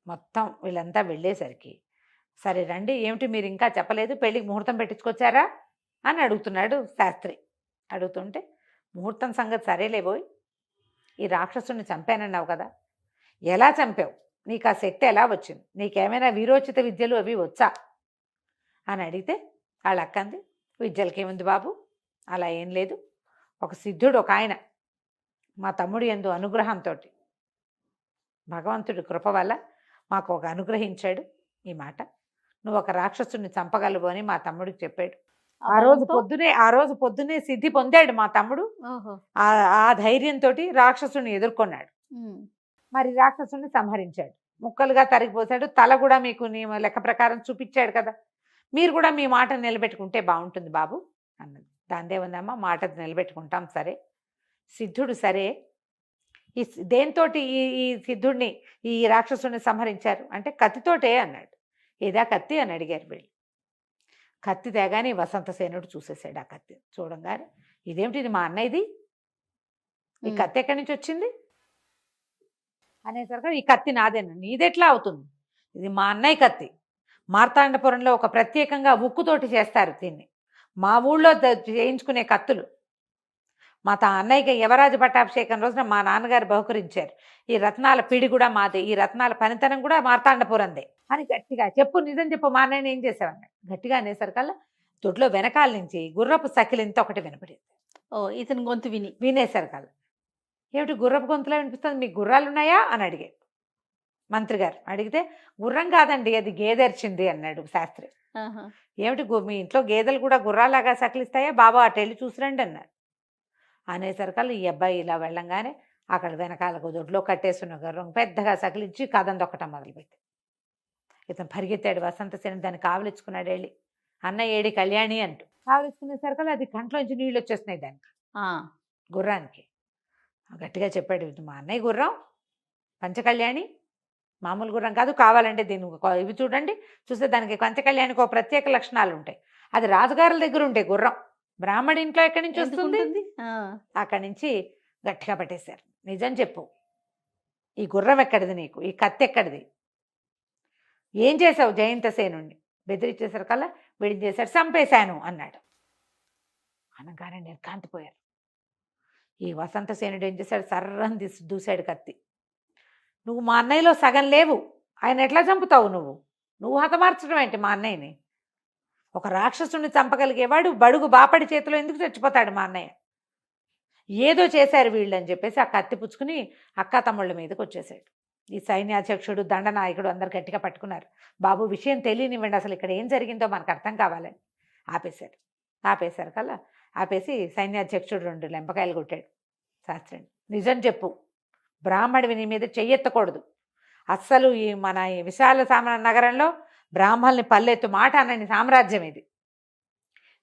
మొత్తం వీళ్ళంతా వెళ్ళేసరికి, సరే రండి, ఏమిటి మీరు ఇంకా చెప్పలేదు, పెళ్ళికి ముహూర్తం పెట్టించుకొచ్చారా అని అడుగుతున్నాడు శాస్త్రి. అడుగుతుంటే, ముహూర్తం సంగతి సరేలేబోయ్, ఈ రాక్షసుని చంపానన్నావు కదా, ఎలా చంపావు, నీకు ఆ శక్తి ఎలా వచ్చింది, నీకేమైనా వీరోచిత విద్యలు అవి వచ్చా అని అడిగితే వాళ్ళ అక్కంది, విద్యలకేముంది బాబు, అలా ఏం లేదు, ఒక సిద్ధుడు ఒక ఆయన మా తమ్ముడు యందు అనుగ్రహంతో, భగవంతుడి కృప వల్ల మాకు ఒక అనుగ్రహించాడు ఈ మాట, నువ్వు ఒక రాక్షసుని చంపగలవు అని మా తమ్ముడికి చెప్పాడు. ఆ రోజు పొద్దునే సిద్ధి పొందాడు మా తమ్ముడు. ఆ ధైర్యంతో రాక్షసుని ఎదుర్కొన్నాడు. మరి రాక్షసుని సంహరించాడు, ముక్కలుగా తరిగిపోసాడు, తల కూడా మీకు లెక్క ప్రకారం చూపించాడు కదా, మీరు కూడా మీ మాట నిలబెట్టుకుంటే బాగుంటుంది బాబు అన్నది. దాందేముందమ్మా, మాట నిలబెట్టుకుంటాం. సరే సిద్ధుడు, సరే ఈ దేంతోటి ఈ సిద్ధుడిని ఈ రాక్షసుని సంహరించారు అంటే, కత్తితోటే అన్నాడు. ఏదా కత్తి అని అడిగారు వీళ్ళు. కత్తి తేగానే వసంతసేనుడు చూసేసాడు. ఆ కత్తి చూడంగానే, ఇదేమిటి, ఇది మా అన్నయ్యది, ఈ కత్తి ఎక్కడి నుంచి వచ్చింది అనేసరికి, ఈ కత్తి నాదేనా, నీదెట్లా అవుతుంది, ఇది మా అన్నయ్య కత్తి, మార్తాండపురంలో ఒక ప్రత్యేకంగా ఉక్కుతోటి చేస్తారు దీన్ని, మా ఊళ్ళో చేయించుకునే కత్తులు, మా అన్నయ్యకి యువరాజ పట్టాభిషేకం రోజున మా నాన్నగారు బహుకరించారు, ఈ రత్నాల పిడి కూడా మాదే, ఈ రత్నాల పనితనం కూడా మార్తాండపురందే అని గట్టిగా, చెప్పు నిజం చెప్పు, మా అన్నయ్యని ఏం చేసావన్నాడు. గట్టిగా అనేసరికల్లా దొడ్లో వెనకాల నుంచి గుర్రపు సకిలింత ఒకటి వినపడింది. ఇతని గొంతు వినేసరికల్లా, ఏమిటి గుర్రపు గొంతులో వినిపిస్తుంది, మీకు గుర్రాలు ఉన్నాయా అని అడిగాడు మంత్రి గారు. అడిగితే, గుర్రం కాదండి, అది గేదెర్చింది అన్నాడు శాస్త్రి. ఏమిటి, మీ ఇంట్లో గేదెలు కూడా గుర్రాలాగా సకిలిస్తాయా బాబా, అటు వెళ్ళి చూసిరండి అన్నారు. అనేసరికల్లా ఈ అబ్బాయి ఇలా వెళ్ళంగానే అక్కడ వెనకాలకు దొడ్లో కట్టేస్తున్న గుర్రం పెద్దగా సకిలించి కథం దొక్కటం మొదలుపెట్టి, ఇతను పరిగెత్తాడు. వసంతసేనుడు దాన్ని కావలించుకున్నాడు వెళ్ళి, అన్న ఏడి కళ్యాణి అంటూ. కావలిసుకునేసరికి అది కంట్లోంచి నీళ్ళు వచ్చేస్తున్నాయి దానికి, ఆ, గుర్రానికి. గట్టిగా చెప్పాడు, "ఇది మా అన్నయ్య గుర్రం, పంచకళ్యాణి, మామూలు గుర్రం కాదు. కావాలంటే దీన్ని ఇవి చూడండి, చూస్తే దానికి పంచకళ్యాణికి ఒక ప్రత్యేక లక్షణాలు ఉంటాయి. అది రాజుగారుల దగ్గర ఉండే గుర్రం, బ్రాహ్మడి ఇంట్లో ఎక్కడి నుంచి వస్తుంది?" ఎందుకుంటుంది? ఆ, అక్కడి నుంచి గట్టిగా పట్టేశారు. "నిజం చెప్పు, ఈ గుర్రం ఎక్కడిది నీకు? ఈ కత్తి ఎక్కడిది? ఏం చేసావు జయంతసేనుణ్ణి?" బెదిరించేసరికల్లా వీడిని చేశాడు, "చంపేశాను" అన్నాడు. అనగానే నిర్ఘాంతిపోయారు. ఈ వసంతసేనుడు ఏం చేశాడు, సర్రని దూశాడు కత్తి. "నువ్వు మా అన్నయ్యలో సగం లేవు, ఆయన ఎట్లా చంపుతావు? నువ్వు హతమార్చడం ఏంటి మా అన్నయ్యని? ఒక రాక్షసుని చంపగలిగేవాడు బడుగు బాపడి చేతిలో ఎందుకు చచ్చిపోతాడు మా అన్నయ్య? ఏదో చేశారు వీళ్ళు" అని చెప్పేసి ఆ కత్తి పుచ్చుకుని అక్కా తమ్ముళ్ళ మీదకి వచ్చేసాడు. ఈ సైన్యాధ్యక్షుడు, దండనాయకుడు అందరు గట్టిగా పట్టుకున్నారు. "బాబు, విషయం తెలియనివ్వండి, అసలు ఇక్కడ ఏం జరిగిందో మనకు అర్థం కావాలని." ఆపేశారు కల్లా ఆపేసి సైన్యాధ్యక్షుడు 2 లెంపకాయలు కొట్టాడు. శాస్త్రిని, "నిజం చెప్పు, బ్రాహ్మడివి నీ మీద చెయ్యెత్తకూడదు. అస్సలు ఈ విశాల నగరంలో బ్రాహ్మల్ని పల్లెత్తు మాట అన్నని సామ్రాజ్యం ఇది.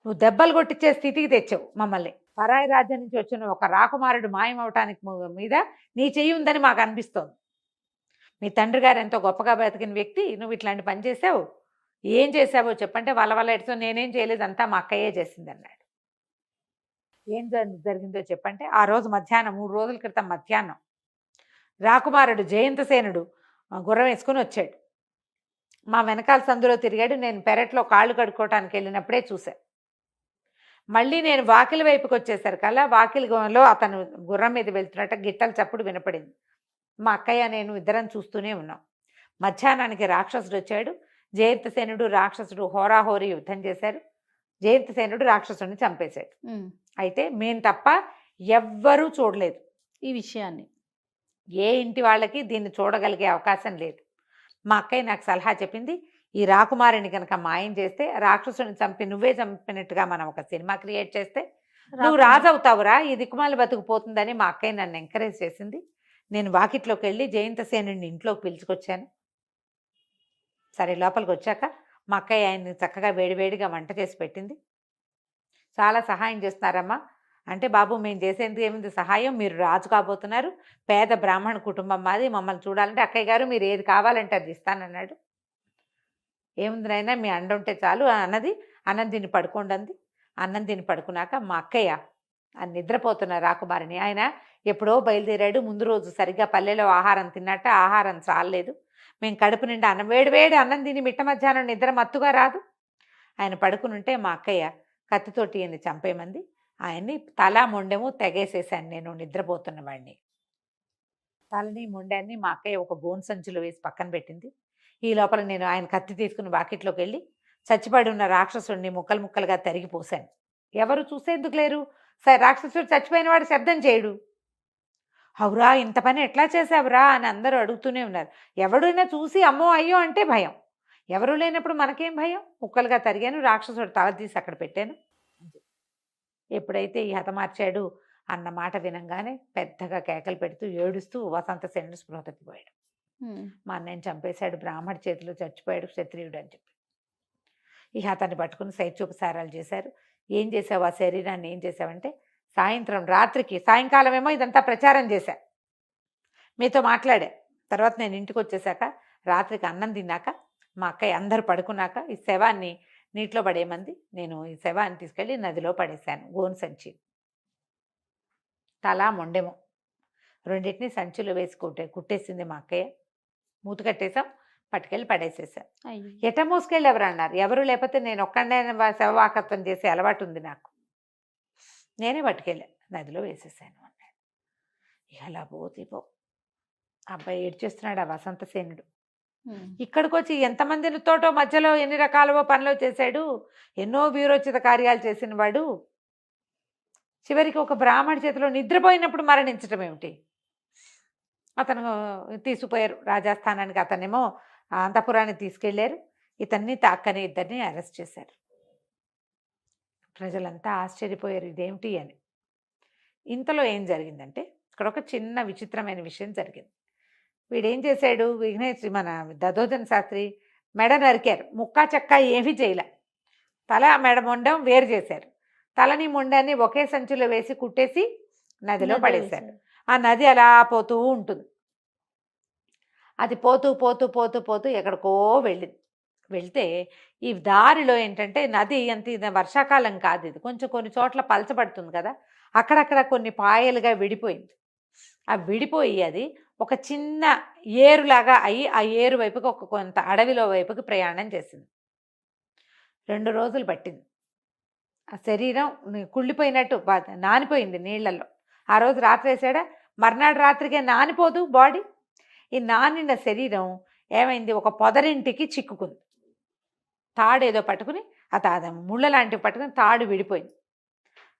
నువ్వు దెబ్బలు కొట్టించే స్థితికి తెచ్చావు మమ్మల్ని. పరాయి రాజ్యం నుంచి వచ్చిన ఒక రాకుమారుడు మాయమవటానికి మీద నీ చెయ్యి ఉందని మాకు అనిపిస్తోంది. మీ తండ్రి గారు ఎంతో గొప్పగా బతికిన వ్యక్తి, నువ్వు ఇట్లాంటి పని చేసావు. ఏం చేసావో చెప్పంటే వల్ల ఎడుతో నేనేం చేయలేదు, అంతా మా అక్కయ్యే చేసింది" అన్నాడు. ఏం జరిగిందో చెప్పంటే, ఆ రోజు మధ్యాహ్నం, 3 రోజుల క్రితం మధ్యాహ్నం, రాకుమారుడు జయంతసేనుడు గుర్రం వేసుకుని వచ్చాడు. మా వెనకాల సందులో తిరిగాడు. నేను పెరట్లో కాళ్ళు కడుక్కోవటానికి వెళ్ళినప్పుడే చూశాను. మళ్ళీ నేను వాకిలి వైపుకి వచ్చేసరికల్లా వాకిలిలో అతను గుర్రం మీద వెళ్తున్నట్టు గిట్టల చప్పుడు వినపడింది. మా అక్కయ్య నేను ఇద్దరం చూస్తూనే ఉన్నాం. మధ్యాహ్నానికి రాక్షసుడు వచ్చాడు. జయంతసేనుడు రాక్షసుడు హోరాహోరీ యుద్ధం చేశారు. జయంతసేనుడు రాక్షసుడిని చంపేశాడు. అయితే మేము తప్ప ఎవ్వరూ చూడలేదు ఈ విషయాన్ని. ఏ ఇంటి వాళ్ళకి దీన్ని చూడగలిగే అవకాశం లేదు. మా అక్కయ్య నాకు సలహా చెప్పింది, ఈ రాకుమారిని కనుక మాయం చేస్తే, రాక్షసుని చంపి నువ్వే చంపినట్టుగా మనం ఒక సినిమా క్రియేట్ చేస్తే నువ్వు రాజు అవుతావురా, ఈ దిక్కుమాలి బతుకుపోతుందని మా అక్కయ్య నన్ను ఎంకరేజ్ చేసింది. నేను వాకిట్లోకి వెళ్ళి జయంతసేనుడిని ఇంట్లోకి పిలుచుకొచ్చాను. సరే, లోపలికి వచ్చాక మా అక్కయ్య ఆయన్ని చక్కగా వేడివేడిగా వంట చేసి పెట్టింది. "చాలా సహాయం చేస్తున్నారమ్మా" అంటే, "బాబు, మేము చేసేందుకు ఏముంది సహాయం, మీరు రాజు కాబోతున్నారు, పేద బ్రాహ్మణ కుటుంబం మాది, మమ్మల్ని చూడాలంటే అక్కయ్య గారు మీరు ఏది కావాలంటే అది ఇస్తానన్నాడు. ఏముంది నాయనా, మీ అండ ఉంటే చాలు" అన్నది. "అన్నం తిని పడుకోండి" అంది. అన్నం తిని పడుకున్నాక మా అక్కయ్య నిద్రపోతున్న రాకుమారిని, ఆయన ఎప్పుడో బయలుదేరాడు. ముందు రోజు సరిగ్గా పల్లెలో ఆహారం తిన్నట్ట, ఆహారం చాలలేదు. మేము కడుపు నిండా అన్నం, వేడివేడి అన్నం తిని మిట్ట మధ్యాహ్నం నిద్ర మత్తుగా రాదు. ఆయన పడుకునుంటే మా అక్కయ్య కత్తితోటి ఈయన్ని చంపేమంది. ఆయన్ని తల మొండెము తెగేసేసాను నేను నిద్రపోతున్న వాడిని. తలని మొండాన్ని మా అక్కయ్య ఒక గోను సంచిలో వేసి పక్కన పెట్టింది. ఈ లోపల నేను ఆయన కత్తి తీసుకుని వాకిట్లోకి వెళ్ళి చచ్చిపడి ఉన్న రాక్షసుడిని ముక్కలు ముక్కలుగా తరిగిపోసాను. ఎవరు చూసేందుకు లేరు. రాక్షసుడు చచ్చిపోయిన వాడు శబ్దం చేయడు. "అవురా, ఇంత పని ఎట్లా చేసావురా" అని అందరూ అడుగుతూనే ఉన్నారు. ఎవడైనా చూసి అమ్మో అయ్యో అంటే భయం. ఎవరు లేనప్పుడు మనకేం భయం. ముక్కలుగా తరిగాను, రాక్షసుడు తల తీసి అక్కడ పెట్టాను. ఎప్పుడైతే ఈ హతమార్చాడు అన్న మాట వినంగానే పెద్దగా కేకలు పెడుతూ ఏడుస్తూ వసంతసేనుడు స్పృహ తప్పిపోయాడు. "మా అన్నయ్యని చంపేశాడు, బ్రాహ్మడి చేతిలో చచ్చిపోయాడు, క్షత్రియుడు" అని చెప్పి ఇక అతన్ని పట్టుకుని సైచూపసారాలు చేశారు. "ఏం చేసావు, ఆ శరీరాన్ని ఏం చేసావంటే, సాయంకాలం ఏమో ఇదంతా ప్రచారం చేశా, మీతో మాట్లాడా. తర్వాత నేను ఇంటికి వచ్చేసాక రాత్రికి అన్నం తిన్నాక మా అక్కయ్య అందరూ పడుకున్నాక ఈ శవాన్ని నీటిలో పడేయమంది. నేను ఈ శవాన్ని తీసుకెళ్ళి నదిలో పడేశాను. గోను సంచి, తల మొండెము రెండింటిని సంచిలో వేసి కుట్టేసింది మా అక్కయ్య. మూత కట్టేసాం, పట్టుకెళ్ళి పడేసేసాం. ఎట మోసుకెళ్ళి ఎవరు అన్నారు. ఎవరు లేకపోతే నేను ఒక్కడే శవవాకత్వం చేసే అలవాటు ఉంది నాకు. నేనే పట్టుకెళ్ళా, నదిలో వేసేసాను" అన్నాడు. ఇక అలా పో అబ్బాయి ఏడ్చేస్తున్నాడు ఆ వసంతసేనుడు. ఇక్కడికి వచ్చి ఎంతమందితోటో మధ్యలో ఎన్ని రకాలవో పనులు చేశాడు, ఎన్నో వీరోచిత కార్యాలు చేసిన వాడు చివరికి ఒక బ్రాహ్మడి చేతిలో నిద్రపోయినప్పుడు మరణించటం ఏమిటి? అతను తీసుకుపోయారు రాజస్థానానికి. అతనేమో అంతఃపురానికి తీసుకెళ్లారు. ఇతన్ని అక్కని ఇద్దరిని అరెస్ట్ చేశారు. ప్రజలంతా ఆశ్చర్యపోయారు, ఇదేమిటి అని. ఇంతలో ఏం జరిగిందంటే, ఇక్కడ ఒక చిన్న విచిత్రమైన విషయం జరిగింది. వీడేం చేశాడు, మన దధోజన శాస్త్రి మెడ నరికారు, ముక్కా చెక్క ఏమీ చేయలే. తల మెడ మొండం వేరు చేశారు. తలని మొండాన్ని ఒకే సంచిలో వేసి కుట్టేసి నదిలో పడేశారు. ఆ నది అలా పోతూ ఉంటుంది. అది పోతూ పోతూ పోతూ పోతూ ఎక్కడికో వెళ్ళింది. వెళ్తే ఈ దారిలో ఏంటంటే నది అంత ఇది వర్షాకాలం కాదు, ఇది కొంచెం కొన్ని చోట్ల పలచబడుతుంది కదా, అక్కడక్కడ కొన్ని పాయలుగా విడిపోయింది. ఆ విడిపోయి అది ఒక చిన్న ఏరులాగా అయ్యి ఆ ఏరు వైపుకి ఒక కొంత అడవిలో వైపుకి ప్రయాణం చేసింది. 2 రోజులు పట్టింది. ఆ శరీరం కుళ్ళిపోయినట్టు నానిపోయింది నీళ్లలో. ఆ రోజు రాత్రి వేసాడా, మర్నాడు రాత్రికే నానిపోదు బాడీ. ఈ నానిన శరీరం ఏమైంది, ఒక పొదరింటికి చిక్కుకుంది. తాడు ఏదో పట్టుకుని ఆ ముళ్ళ లాంటివి పట్టుకుని తాడు విడిపోయింది.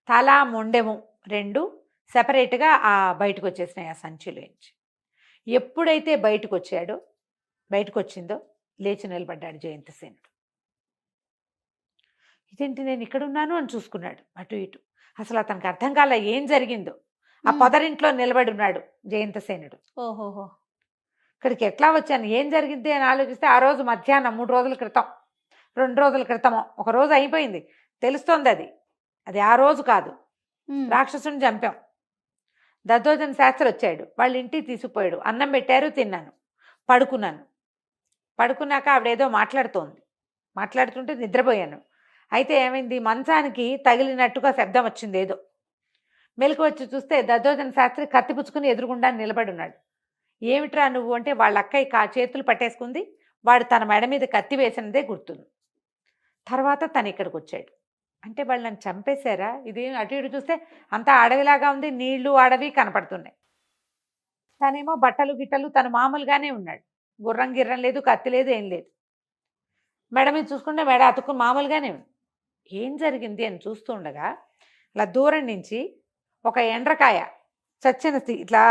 తల మొండెము 2 సెపరేట్గా బయటకు వచ్చేసినాయి ఆ సంచిలోంచి. ఎప్పుడైతే బయటకు వచ్చిందో లేచి నిలబడ్డాడు జయంతసేనుడు. ఇదేంటి, నేను ఇక్కడ ఉన్నాను అని చూసుకున్నాడు అటు ఇటు. అసలు అతనికి అర్థం కాల ఏం జరిగిందో. ఆ పొదరింట్లో నిలబడి ఉన్నాడు జయంతసేనుడు. ఓహోహో, ఇక్కడికి ఎట్లా వచ్చాను, ఏం జరిగింది అని ఆలోచిస్తే ఆ రోజు మధ్యాహ్నం 3 రోజుల క్రితం, 2 రోజుల క్రితమో, ఒక రోజు అయిపోయింది తెలుస్తోంది. అది ఆ రోజు కాదు. రాక్షసుని చంపాం. దద్దోజన శాస్త్రి వచ్చాడు, వాళ్ళ ఇంటికి తీసుకుపోయాడు. అన్నం పెట్టారు, తిన్నాను, పడుకున్నాక ఆవిడేదో మాట్లాడుతుంటే నిద్రపోయాను. అయితే ఏమైంది, మంచానికి తగిలినట్టుగా శబ్దం వచ్చింది ఏదో. మెలకు వచ్చి చూస్తే దద్దోజన శాస్త్రి కత్తి పుచ్చుకుని ఎదురుగుండా నిలబడి ఉన్నాడు. ఏమిట్రా నువ్వు అంటే, వాళ్ళ అక్కయ్య చేతులు పట్టేసుకుంది, వాడు తన మెడ మీద కత్తి వేసినదే గుర్తుంది. తర్వాత తను ఇక్కడికి వచ్చాడు. అంటే వాళ్ళు నన్ను చంపేశారా? ఇది అటు ఇటు చూస్తే అంతా అడవిలాగా ఉంది, నీళ్లు అడవి కనపడుతున్నాయి. తనేమో బట్టలు గిట్టలు తను మామూలుగానే ఉన్నాడు, గుర్రం గిర్రం లేదు, కత్తి లేదు, ఏం లేదు. మెడ మీద చూసుకుంటే మెడ అతుక్కుని మామూలుగానే ఉంది. ఏం జరిగింది అని చూస్తూ ఉండగా ఇలా దూరం నుంచి ఒక ఎండ్రకాయ చచ్చిన ఇట్లా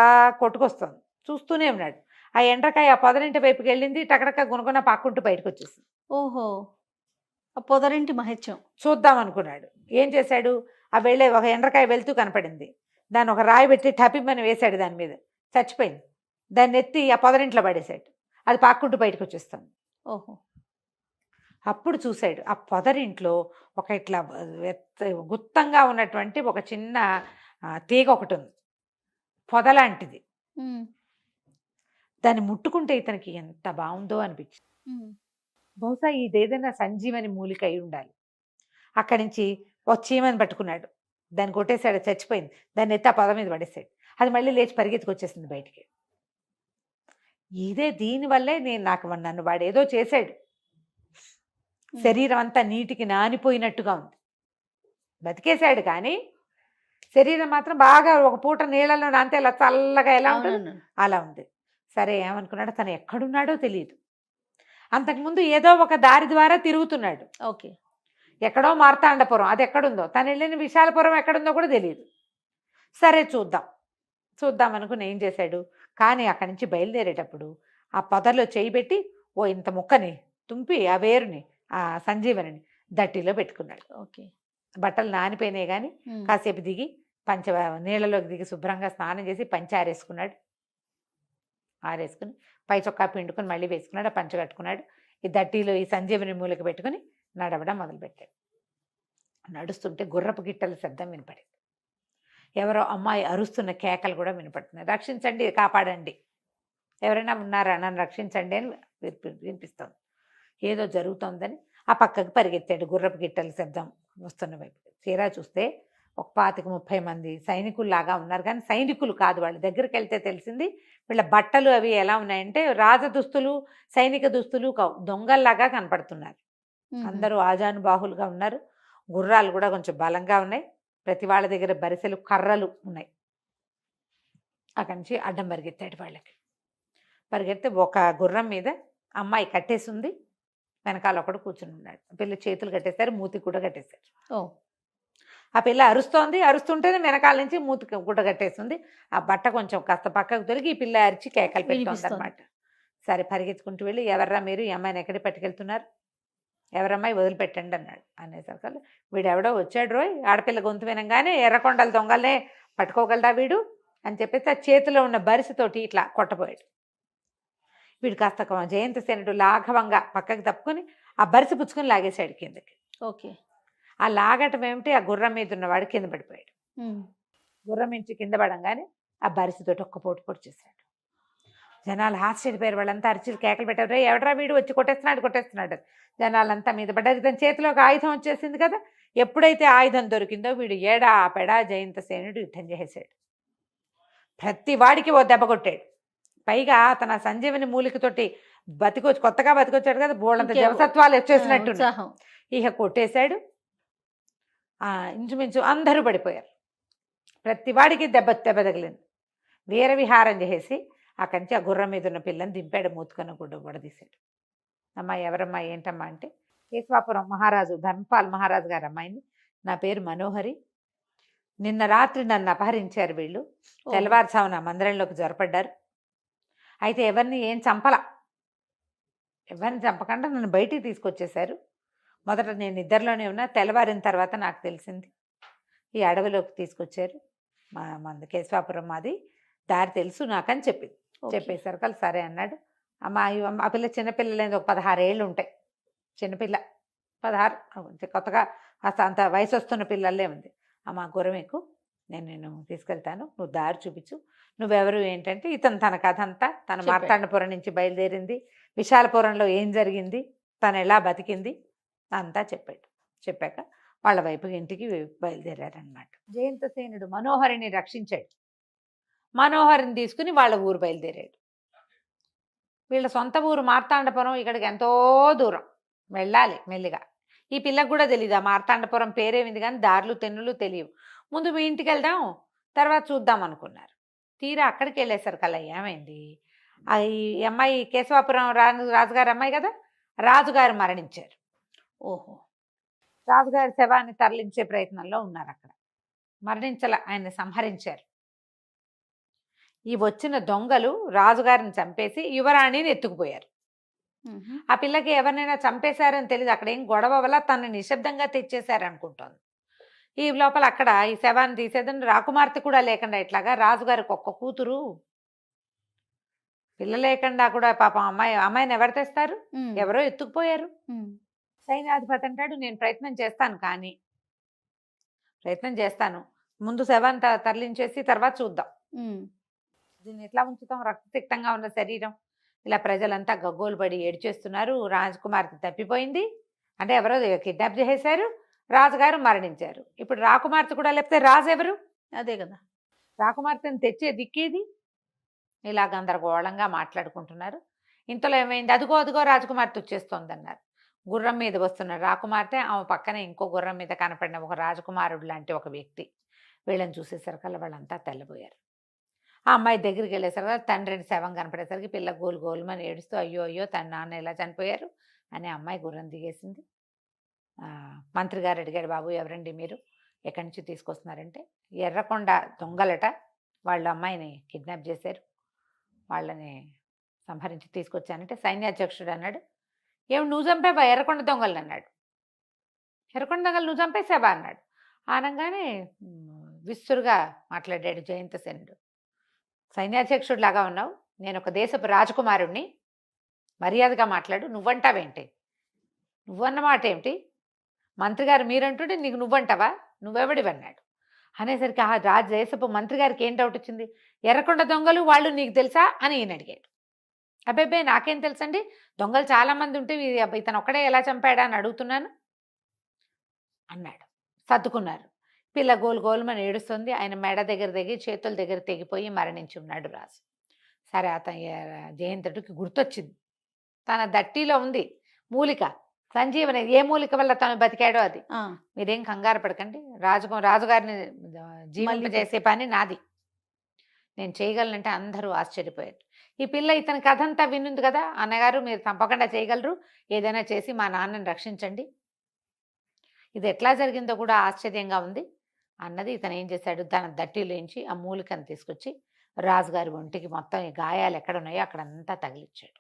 కొట్టుకొస్తుంది. చూస్తూనే ఉన్నాడు. ఆ ఎండ్రకాయ ఆ పొదరింటి వైపుకి వెళ్ళింది, టకటక గుణగుణ పాక్కుంటూ బయటకు వచ్చేసింది. ఓహో, ఆ పొదరింటి మహత్యం చూద్దాం అనుకున్నాడు. ఏం చేశాడు, ఆ వెళ్ళే ఒక ఎండ్రకాయ వెళ్తూ కనపడింది. దాన్ని ఒక రాయి పెట్టి టపిమ్మని వేశాడు, దాని మీద చచ్చిపోయింది. దాన్ని ఎత్తి ఆ పొదరింట్లో పడేశాడు. అది పాక్కుంటూ బయటకు వచ్చేస్తుంది. ఓహో, అప్పుడు చూశాడు ఆ పొదరింట్లో ఒక ఇట్లా గుత్తంగా ఉన్నటువంటి ఒక చిన్న తీగ ఒకటి ఉంది, పొదలాంటిది. దాన్ని ముట్టుకుంటే ఇతనికి ఎంత బాగుందో అనిపించింది. బహుశా ఇదేదైనా సంజీవని మూలిక అయి ఉండాలి. అక్కడి నుంచి ఒక చీమని పట్టుకున్నాడు, దాన్ని కొట్టేశాడు, చచ్చిపోయింది. దాన్ని ఎత్తి ఆ పొద మీద పడేశాడు. అది మళ్ళీ లేచి పరిగెత్తుకొచ్చేసింది బయటికి. దీనివల్లే నన్ను వాడు ఏదో చేశాడు. శరీరం అంతా నీటికి నానిపోయినట్టుగా ఉంది. బతికేశాడు కానీ శరీరం మాత్రం బాగా ఒక పూట నీళ్ళలో నానితే ఇలా చల్లగా ఎలా ఉంటుంది అలా ఉంది. సరే ఏమనుకున్నాడో, తను ఎక్కడున్నాడో తెలియదు. అంతకుముందు ఏదో ఒక దారి ద్వారా తిరుగుతున్నాడు. ఓకే, ఎక్కడో మార్తాండపురం, అది ఎక్కడుందో, తను వెళ్ళిన విశాలపురం ఎక్కడుందో కూడా తెలియదు. సరే చూద్దాం అనుకుని ఏం చేశాడు, కానీ అక్కడి నుంచి బయలుదేరేటప్పుడు ఆ పొదలో చేయి పెట్టి ఇంత ముక్కని తుంపి ఆ వేరుని ఆ సంజీవనిని దట్టిలో పెట్టుకున్నాడు. ఓకే, బట్టలు నానిపోయినాయి కానీ కాసేపు దిగి నీళ్ళలోకి దిగి శుభ్రంగా స్నానం చేసి పంచె ఆరేసుకుని పై చొక్కా పిండుకొని మళ్ళీ వేసుకున్నాడు. ఆ పంచె కట్టుకున్నాడు. ఈ దట్టిలో ఈ సంజీవని మూలకి పెట్టుకుని నడవడం మొదలుపెట్టాడు. నడుస్తుంటే గుర్రపు గిట్టల శబ్దం వినపడింది. ఎవరో అమ్మాయి అరుస్తున్న కేకలు కూడా వినపడుతున్నాయి. రక్షించండి, కాపాడండి, ఎవరైనా ఉన్నారా, నన్ను రక్షించండి అని వినిపిస్తుంది. ఏదో జరుగుతోందని ఆ పక్కకు పరిగెత్తాడు. గుర్రపు గిట్టల శబ్దం వస్తున్న వైపు తీరా చూస్తే ఒక 25-30 మంది సైనికుల్లాగా ఉన్నారు, కానీ సైనికులు కాదు. వాళ్ళ దగ్గరికి వెళ్తే తెలిసింది వీళ్ళ బట్టలు అవి ఎలా ఉన్నాయంటే రాజదుస్తులు, సైనిక దుస్తులు దొంగల్లాగా కనపడుతున్నారు. అందరూ ఆజానుబాహులుగా ఉన్నారు. గుర్రాలు కూడా కొంచెం బలంగా ఉన్నాయి. ప్రతి వాళ్ళ దగ్గర బరిసెలు, కర్రలు ఉన్నాయి. అక్కడి నుంచి అడ్డం పరిగెత్తాడు. వాళ్ళకి పరిగెత్తే ఒక గుర్రం మీద అమ్మాయి కట్టేసి ఉంది, వెనకాల ఒకడు కూర్చుని ఉన్నాడు. పిల్ల చేతులు కట్టేశారు, మూతి కూడా కట్టేశారు. ఆ పిల్ల అరుస్తుంటేనే వెనకాల నుంచి మూతి గుడ్డ కట్టేస్తుంది. ఆ బట్ట కొంచెం కాస్త పక్కకు తొలగి ఈ పిల్ల అరిచి కేకలు పెడుతుంది అనమాట. సరే పరిగెత్తుకుంటూ వెళ్ళి, ఎవర్రా మీరు, ఈ అమ్మాయిని ఎక్కడికి పట్టుకెళ్తున్నారు, ఎవరమ్మాయి వదిలిపెట్టండి అన్నాడు. అనేసరికి వీడెవడో వచ్చాడు రోయ్, ఆడపిల్ల గొంతు వినంగానే ఎర్రకొండల దొంగలనే పట్టుకోగలడా వీడు అని చెప్పేసి ఆ చేతిలో ఉన్న బరిసెతోటి ఇట్లా కొట్టబోయాడు. వీడు కాస్త జయంతసేనుడు లాఘవంగా పక్కకి తప్పుకొని ఆ బరిసె పుచ్చుకొని లాగేశాడు కిందకి. ఓకే, ఆ లాగటం ఏమిటి, ఆ గుర్రం మీద ఉన్నవాడు కింద పడిపోయాడు. ఉమ్. గుర్రం నుంచి కింద పడంగానే ఆ బరిసితోటి ఒక్క పోటు పొడి చేశాడు. జనాలు ఆశ్చర్యపోయారు. వాళ్ళంతా అరిచిలు కేకలు పెట్టారు, రే ఎవడరా వీడు వచ్చి కొట్టేస్తున్నాడు. జనాలంతా మీద పడ్డారు. ఇతని చేతిలో ఒక ఆయుధం వచ్చేసింది కదా. ఎప్పుడైతే ఆయుధం దొరికిందో వీడు ఏడా పెడా జయంతసేనుడు యుద్ధం చేసేసాడు. ప్రతి వాడికి ఓ దెబ్బ కొట్టాడు. పైగా తన సంజీవని మూలికతోటి కొత్తగా బతికొచ్చాడు కదా, బోళ్ళంత ఇంకేం జవసత్వాలు వచ్చేసినట్టు ఉత్సాహం. ఇక కొట్టేశాడు. ఇంచుమించు అందరూ పడిపోయారు. ప్రతి వాడికి దెబ్బ తగిలింది. వీర విహారం చేసి అక్కడి నుంచి ఆ గుర్రం మీద ఉన్న పిల్లని దింపాడు, మూతుకన్న గుడ్డ తీశాడు. అమ్మాయి ఎవరమ్మా ఏంటమ్మా అంటే, కేశవాపురం మహారాజు ధర్మపాల్ మహారాజు గారు అమ్మాయిని, నా పేరు మనోహరి, నిన్న రాత్రి నన్ను అపహరించారు వీళ్ళు, తెల్లవారుసామున మందిరంలోకి జొరపడ్డారు. అయితే ఎవరిని ఏం ఎవరిని చంపకుండా నన్ను బయటికి తీసుకొచ్చేశారు. మొదట నేను నిద్రలోనే ఉన్నా, తెల్లవారిన తర్వాత నాకు తెలిసింది ఈ అడవిలోకి తీసుకొచ్చారు. కేశవాపురం మాది, దారి తెలుసు నాకని చెప్పింది. చెప్పేసరికి సరే అన్నాడు. ఆ పిల్ల చిన్నపిల్లలేదు, ఒక 16 ఏళ్ళు ఉంటాయి. చిన్నపిల్ల 16, కొత్తగా అంత వయసు వస్తున్న పిల్లలే ఉంది. అమ్మ గుర్రం ఎక్కు, నేను తీసుకెళ్తాను, నువ్వు దారి చూపించు, నువ్వెవరు ఏంటంటే ఇతను తన కథ అంతా, తన మార్తాండపురం నుంచి బయలుదేరింది, విశాలపురంలో ఏం జరిగింది, తను ఎలా బతికింది అంతా చెప్పాక వాళ్ళ వైపు ఇంటికి బయలుదేరారనమాట. జయంతసేనుడు మనోహరిని రక్షించాడు. మనోహరిని తీసుకుని వాళ్ళ ఊరు బయలుదేరాడు. వీళ్ళ సొంత ఊరు మార్తాండపురం ఇక్కడికి ఎంతో దూరం వెళ్ళాలి మెల్లిగా. ఈ పిల్లకు కూడా తెలియదు ఆ మార్తాండపురం పేరేమింది, కానీ దారులు తెన్నులు తెలియవు. ముందు మీ ఇంటికి వెళ్దాం, తర్వాత చూద్దాం అనుకున్నారు. తీరా అక్కడికి వెళ్ళేసరికల్లా ఏమైంది, ఈ అమ్మాయి కేశవాపురం రాజుగారి అమ్మాయి కదా, రాజుగారు మరణించారు. ఓహో, రాజుగారి శవాన్ని తరలించే ప్రయత్నంలో ఉన్నారు. అక్కడ మరణించల, ఆయన్ని సంహరించారు. ఈ వచ్చిన దొంగలు రాజుగారిని చంపేసి యువరాణిని ఎత్తుకుపోయారు. ఆ పిల్లకి ఎవరినైనా చంపేశారని తెలియదు. అక్కడ ఏం గొడవ వల్ల తను నిశ్శబ్దంగా తెచ్చేశారనుకుంటోంది. ఈ లోపల అక్కడ ఈ శవాన్ని తీసేదని రాకుమార్తె కూడా లేకుండా, ఇట్లాగా రాజుగారికి ఒక్క కూతురు, పిల్ల లేకుండా కూడా పాపం అమ్మాయిని ఎవరు తెస్తారు, ఎవరో ఎత్తుకుపోయారు. సైన్యాధిపతి అంటాడు, నేను ప్రయత్నం చేస్తాను, ముందు శవాన్ని తరలించేసి తర్వాత చూద్దాం, దీన్ని ఎట్లా ఉంచుతాం, రక్తసిక్తంగా ఉన్న శరీరం. ఇలా ప్రజలంతా గగ్గోలు పడి ఏడ్చేస్తున్నారు. రాజకుమార్తె తప్పిపోయింది అంటే ఎవరో కిడ్నాప్ చేసేశారు, రాజుగారు మరణించారు. ఇప్పుడు రాకుమార్తె కూడా లేకపోతే రాజు ఎవరు, అదే కదా, రాకుమార్తెను తెచ్చే దిక్కేది. ఇలా గందరగోళంగా మాట్లాడుకుంటున్నారు. ఇంతలో ఏమైంది, అదుగో రాజకుమార్తె వచ్చేస్తోంది అన్నారు. గుర్రం మీద వస్తున్న రాకుమార్తె, ఆమె పక్కన ఇంకో గుర్రం మీద కనపడిన ఒక రాజకుమారుడు లాంటి ఒక వ్యక్తి. వీళ్ళని చూసేసరికల్లా వాళ్ళంతా తెల్లబోయారు. ఆ అమ్మాయి దగ్గరికి వెళ్ళేసరికి తండ్రిని శవం కనపడేసరికి పిల్ల గోలుమని ఏడుస్తూ అయ్యో తన నాన్న ఎలా చనిపోయారు అని అమ్మాయి గుర్రం దిగేసింది. మంత్రి గారు అడిగాడు, బాబు ఎవరండి మీరు, ఎక్కడి నుంచి తీసుకొస్తున్నారంటే, ఎర్రకొండ దొంగలట, వాళ్ళ అమ్మాయిని కిడ్నాప్ చేశారు, వాళ్ళని సంహరించి తీసుకొచ్చానంటే సైన్యాధ్యక్షుడు అన్నాడు, ఏమి నువ్వు చంపేవా ఎర్రకొండ దొంగలను అన్నాడు. ఎర్రకొండ దొంగలు నువ్వు చంపేసావా అన్నాడు. అనగానే విస్తురుగా మాట్లాడాడు జయంతసేనుడు, సైన్యాధ్యక్షుడు లాగా ఉన్నావు, నేను ఒక దేశపు రాజకుమారుణ్ణి, మర్యాదగా మాట్లాడు, నువ్వంటావేంటి, నువ్వన్నమాట ఏమిటి, మంత్రి గారు మీరంటుంటే నీకు నువ్వంటావా, నువ్వెవడివన్నాడు. అనేసరికి ఆ దేశపు మంత్రి గారికి ఏం డౌట్ వచ్చింది, ఎర్రకొండ దొంగలు వాళ్ళు నీకు తెలుసా అని ఈయన అడిగాడు. అబ్బాయి నాకేం తెలుసండి, దొంగలు చాలామంది ఉంటే ఇతను ఒక్కడే ఎలా చంపాడా అని అడుగుతున్నాను అన్నాడు. సర్దుకున్నారు. పిల్ల గోలుమని ఏడుస్తుంది. ఆయన మెడ దగ్గర దిగి చేతుల దగ్గర తెగిపోయి మరణించి ఉన్నాడు రాజు. సరే, అతను జయంతుడికి గుర్తొచ్చింది, తన దట్టిలో ఉంది మూలిక సంజీవని, ఏ మూలిక వల్ల తను బతికాడో అది. మీరేం కంగారు పడకండి, రాజుగారిని జీవింపజేసే పని నాది, నేను చేయగలనంటే అందరూ ఆశ్చర్యపోయారు. ఈ పిల్ల ఇతని కథ అంతా వినుంది కదా, అన్నగారు మీరు తప్పకుండా చేయగలరు, ఏదైనా చేసి మా నాన్నని రక్షించండి, ఇది ఎట్లా జరిగిందో కూడా ఆశ్చర్యంగా ఉంది అన్నది. ఇతను ఏం చేశాడు, తన దట్టిలోంచి ఆ మూలికను తీసుకొచ్చి రాజుగారి ఒంటికి మొత్తం ఈ గాయాలు ఎక్కడ ఉన్నాయో అక్కడంతా తగిలిచ్చాడు.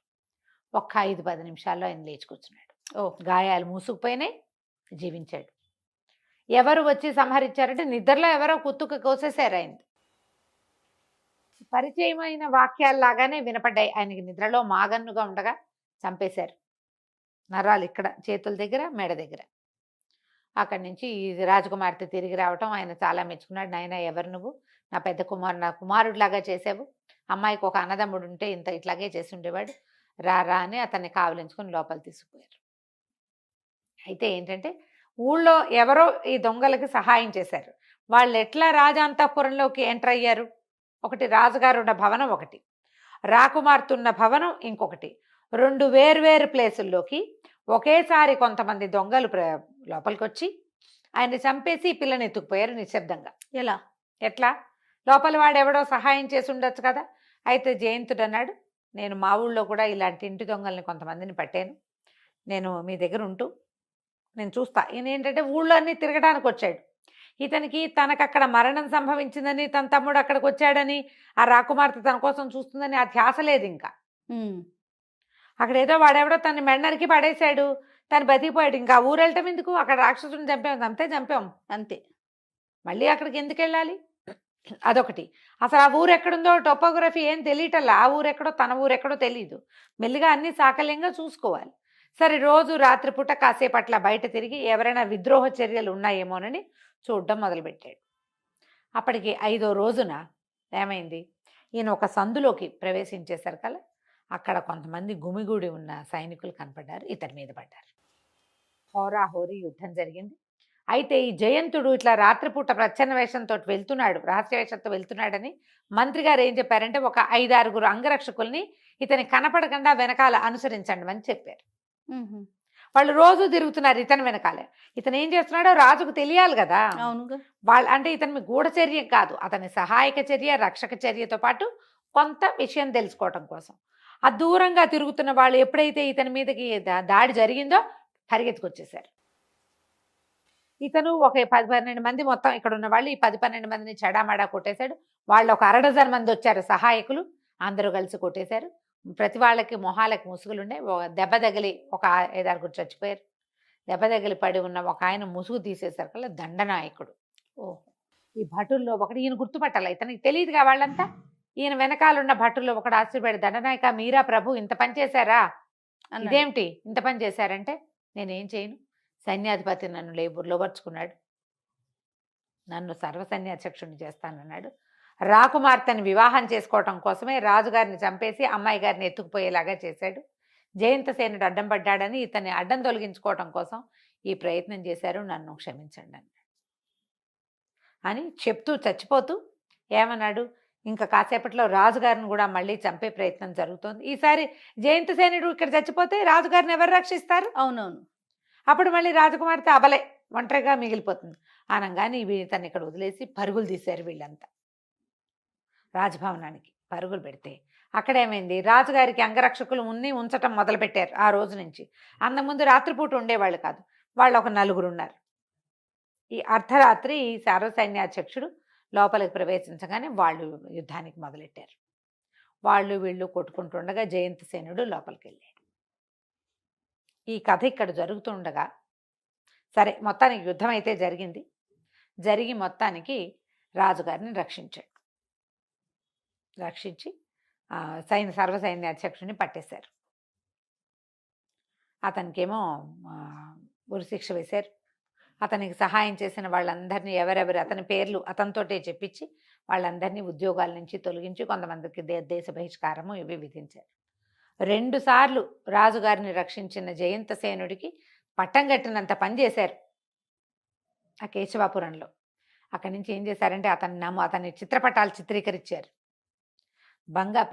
ఒక్క 5-10 నిమిషాల్లో ఆయన లేచుకొచ్చున్నాడు. గాయాలు మూసుకుపోయినాయి, జీవించాడు. ఎవరు వచ్చి సంహరించారంటే నిద్రలో ఎవరో కుత్తుకు కోసేశారు. ఆయన పరిచయమైన వాక్యాల్లాగానే వినపడ్డాయి. ఆయనకి నిద్రలో మాగన్నుగా ఉండగా చంపేశారు. నరాలు ఇక్కడ చేతుల దగ్గర, మెడ దగ్గర. అక్కడి నుంచి ఈ రాజకుమార్తె తిరిగి రావటం ఆయన చాలా మెచ్చుకున్నాడు. నాయన ఎవరు నువ్వు? నా పెద్ద నా కుమారుడిలాగా చేసావు. అమ్మాయికి ఒక అన్నదమ్ముడు ఉంటే ఇంత ఇట్లాగే చేసి ఉండేవాడు. రా రా అని అతన్ని కావలించుకొని లోపల తీసుకుపోయారు. అయితే ఏంటంటే ఊళ్ళో ఎవరో ఈ దొంగలకి సహాయం చేశారు. వాళ్ళు ఎట్లా రాజాంతఃపురంలోకి ఎంటర్ అయ్యారు? ఒకటి రాజుగారు ఉన్న భవనం ఒకటి, రాకుమార్తెన్న భవనం ఇంకొకటి. 2 వేర్వేరు ప్లేసుల్లోకి ఒకేసారి కొంతమంది దొంగలు లోపలికి వచ్చి ఆయన్ని చంపేసి ఈ పిల్లని ఎత్తుకుపోయారు నిశ్శబ్దంగా. ఎలా? ఎట్లా? లోపల వాడెవడో సహాయం చేసి ఉండొచ్చు కదా. అయితే జయంతుడు అన్నాడు, నేను మా ఊళ్ళో కూడా ఇలాంటి ఇంటి దొంగల్ని కొంతమందిని పట్టాను. నేను మీ దగ్గర ఉంటూ నేను చూస్తా. ఈయన ఏంటంటే ఊళ్ళో అన్నీ తిరగడానికి వచ్చాడు. ఇతనికి తనకక్కడ మరణం సంభవించిందని, తన తమ్ముడు అక్కడికి వచ్చాడని, ఆ రాకుమార్తె తన కోసం చూస్తుందని ఆ ధ్యాస లేదు ఇంకా. అక్కడ ఏదో వాడెవడో తన మెడనరికి పడేశాడు, తను బతికిపోయాడు. ఇంకా ఊరెళ్ళటం ఎందుకు? అక్కడ రాక్షసుని చంపాం, అంతే చంపాం అంతే. మళ్ళీ అక్కడికి ఎందుకు వెళ్ళాలి? అదొకటి. అసలు ఆ ఊరు ఎక్కడుందో టోపోగ్రఫీ ఏం తెలియటల్లా. ఆ ఊరెక్కడో తన ఊరెక్కడో తెలియదు. మెల్లిగా అన్ని సాకల్యంగా చూసుకోవాలి. సరే, రోజు రాత్రిపూట కాసేపు అట్లా బయట తిరిగి ఎవరైనా విద్రోహ చర్యలు ఉన్నాయేమోనని చూడడం మొదలుపెట్టాడు. అప్పటికి 5వ రోజున ఏమైంది? ఈయన ఒక సందులోకి ప్రవేశించేశారు కదా, అక్కడ కొంతమంది గుమిగూడి ఉన్న సైనికులు కనపడ్డారు. ఇతని మీద పడ్డారు. హోరాహోరీ యుద్ధం జరిగింది. అయితే ఈ జయంతుడు ఇట్లా రాత్రిపూట ప్రచ్ఛన్న వేషంతో వెళ్తున్నాడు, రహస్య వేషంతో వెళ్తున్నాడని మంత్రి గారు ఏం చెప్పారంటే, ఒక 5-6 అంగరక్షకుల్ని ఇతని కనపడకుండా వెనకాల అనుసరించండి అని చెప్పారు. వాళ్ళు రోజు తిరుగుతున్నారు ఇతని వెనకాలే. ఇతను ఏం చేస్తున్నాడో రాజుకు తెలియాలి కదా. వాళ్ళు అంటే ఇతని గూఢచర్య కాదు, అతని సహాయక చర్య, రక్షక చర్యతో పాటు కొంత విషయం తెలుసుకోవటం కోసం. ఆ దూరంగా తిరుగుతున్న వాళ్ళు ఎప్పుడైతే ఇతని మీదకి దాడి జరిగిందో పరిగెత్తుకొచ్చేసారు. ఇతను ఒక 10-12 మంది, మొత్తం ఇక్కడ ఉన్న వాళ్ళు ఈ 10-12 మందిని చెడామడా కొట్టేశాడు. వాళ్ళు ఒక 1/2 మంది వచ్చారు సహాయకులు, అందరూ కలిసి కొట్టేశారు. ప్రతి వాళ్ళకి మొహాలకి ముసుగులుండే. దెబ్బ తగిలి ఒక 5-6 చచ్చిపోయారు. దెబ్బ తగిలి పడి ఉన్న ఒక ఆయన ముసుగు తీసేశారు కదా, దండనాయకుడు. ఈ భటుల్లో ఒకటి, ఈయన గుర్తుపట్టాల, ఇతనికి తెలియదుగా వాళ్ళంతా. ఈయన వెనకాలన్న భటుల్లో ఒకడు ఆశ్చర్యపడి, దండనాయక మీరా ప్రభు, ఇంత పని చేశారా? ఇదేమిటి ఇంత పని చేశారంటే, నేనేం చేయను, సైన్యాధిపతి నన్ను లోబర్చుకున్నాడు, నన్ను సర్వసైన్యాధ్యక్షుడిని చేస్తానన్నాడు. రాకుమార్తెని వివాహం చేసుకోవటం కోసమే రాజుగారిని చంపేసి అమ్మాయి గారిని ఎత్తుకుపోయేలాగా చేశాడు. జయంతసేనుడు అడ్డం పడ్డాడని ఇతన్ని అడ్డం తొలగించుకోవటం కోసం ఈ ప్రయత్నం చేశారు, నన్ను క్షమించండి అన్నాడు. అని చెప్తూ చచ్చిపోతూ ఏమన్నాడు, ఇంకా కాసేపట్లో రాజుగారిని కూడా మళ్ళీ చంపే ప్రయత్నం జరుగుతోంది. ఈసారి జయంతసేనుడు ఇక్కడ చచ్చిపోతే రాజుగారిని ఎవరు రక్షిస్తారు? అవునవును. అప్పుడు మళ్ళీ రాజకుమార్తె అబలే ఒంటరిగా మిగిలిపోతుంది. అనగానే ఇతన్ని ఇక్కడ వదిలేసి పరుగులు తీశారు వీళ్ళంతా. రాజభవనానికి పరుగులు పెడితే అక్కడేమైంది, రాజుగారికి అంగరక్షకులు ఉంచటం మొదలుపెట్టారు. ఆ రోజు నుంచి అంతకుముందు రాత్రిపూట ఉండేవాళ్ళు కాదు, వాళ్ళు ఒక 4 ఉన్నారు. ఈ అర్ధరాత్రి సర్వసైన్యాధ్యక్షుడు లోపలికి ప్రవేశించగానే వాళ్ళు యుద్ధానికి మొదలెట్టారు. వాళ్ళు వీళ్ళు కొట్టుకుంటుండగా జయంతసేనుడు లోపలికి వెళ్ళాడు. ఈ కథ ఇక్కడ జరుగుతుండగా సరే, మొత్తానికి యుద్ధం అయితే జరిగి మొత్తానికి రాజుగారిని రక్షించి సర్వసైన్యాధ్యక్షుడిని పట్టేశారు. అతనికేమో ఉరిశిక్ష వేశారు. అతనికి సహాయం చేసిన వాళ్ళందరినీ ఎవరెవరు అతని పేర్లు అతనితోటే చెప్పించి వాళ్ళందరినీ ఉద్యోగాల నుంచి తొలగించి కొంతమందికి దేశ బహిష్కారము ఇవి విధించారు. 2 సార్లు రాజుగారిని రక్షించిన జయంతసేనుడికి పట్టం కట్టినంత పని చేశారు ఆ కేశవాపురంలో. అక్కడి నుంచి ఏం చేశారంటే అతని చిత్రపటాలు చిత్రీకరించారు,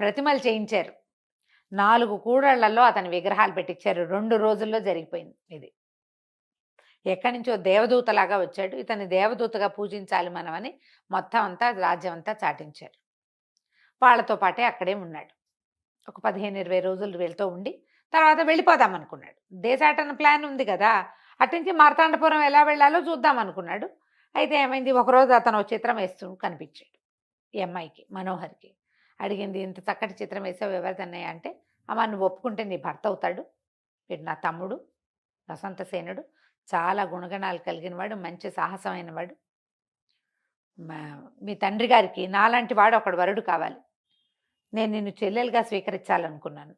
ప్రతిమలు చేయించారు, 4 కూడళ్లలో అతని విగ్రహాలు పెట్టించారు. 2 రోజుల్లో జరిగిపోయింది ఇది. ఎక్కడి నుంచో దేవదూతలాగా వచ్చాడు, ఇతని దేవదూతగా పూజించాలి మనమని మొత్తం అంతా రాజ్యం అంతా చాటించారు. వాళ్ళతో పాటే అక్కడే ఉన్నాడు. ఒక 15-20 రోజులు వెళ్తూ ఉండి తర్వాత వెళ్ళిపోదాం అనుకున్నాడు. దేశాటన ప్లాన్ ఉంది కదా, అట్నుంచి మార్తాండపురం ఎలా వెళ్ళాలో చూద్దాం అనుకున్నాడు. అయితే ఏమైంది, ఒకరోజు అతను చిత్రం వేస్తూ కనిపించాడు ఈ అమ్మాయికి, మనోహర్కి. అడిగింది, ఇంత చక్కటి చిత్రం వేసావు ఎవరిదన్నయ్య అంటే, అమ్మ నువ్వు ఒప్పుకుంటే నీ భర్త అవుతాడు, వీడు నా తమ్ముడు వసంతసేనుడు, చాలా గుణగణాలు కలిగిన వాడు, మంచి సాహసమైన వాడు, మీ తండ్రి గారికి నాలాంటి వాడు ఒకడు వరుడు కావాలి, నేను నిన్ను చెల్లెలుగా స్వీకరించాలనుకున్నాను,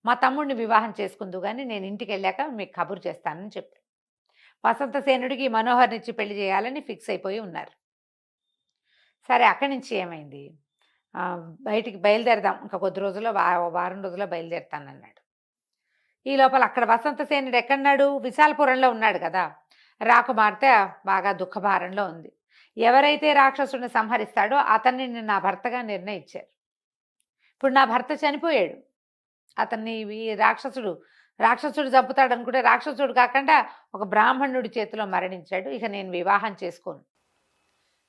మా తమ్ముడిని వివాహం చేసుకుందు కానీ నేను ఇంటికి వెళ్ళాక మీకు కబురు చేస్తానని చెప్పాడు. వసంతసేనుడికి మనోహర్నిచ్చి పెళ్లి చేయాలని ఫిక్స్ అయిపోయి ఉన్నారు. సరే అక్కడి నుంచి ఏమైంది, బయటికి బయలుదేరదాం ఇంకా కొద్ది రోజుల్లో వారం రోజుల్లో బయలుదేరుతానన్నాడు. ఈ లోపల అక్కడ వసంతసేనుడు ఎక్కడున్నాడు, విశాలపురంలో ఉన్నాడు కదా. రాకుమార్తె బాగా దుఃఖభారంలో ఉంది. ఎవరైతే రాక్షసుడిని సంహరిస్తాడో అతన్ని నా భర్తగా నిర్ణయించారు. ఇప్పుడు నా భర్త చనిపోయాడు, అతన్ని ఈ రాక్షసుడు చంపుతాడు అనుకుంటే రాక్షసుడు కాకుండా ఒక బ్రాహ్మణుడి చేతిలో మరణించాడు. ఇక నేను వివాహం చేసుకోను.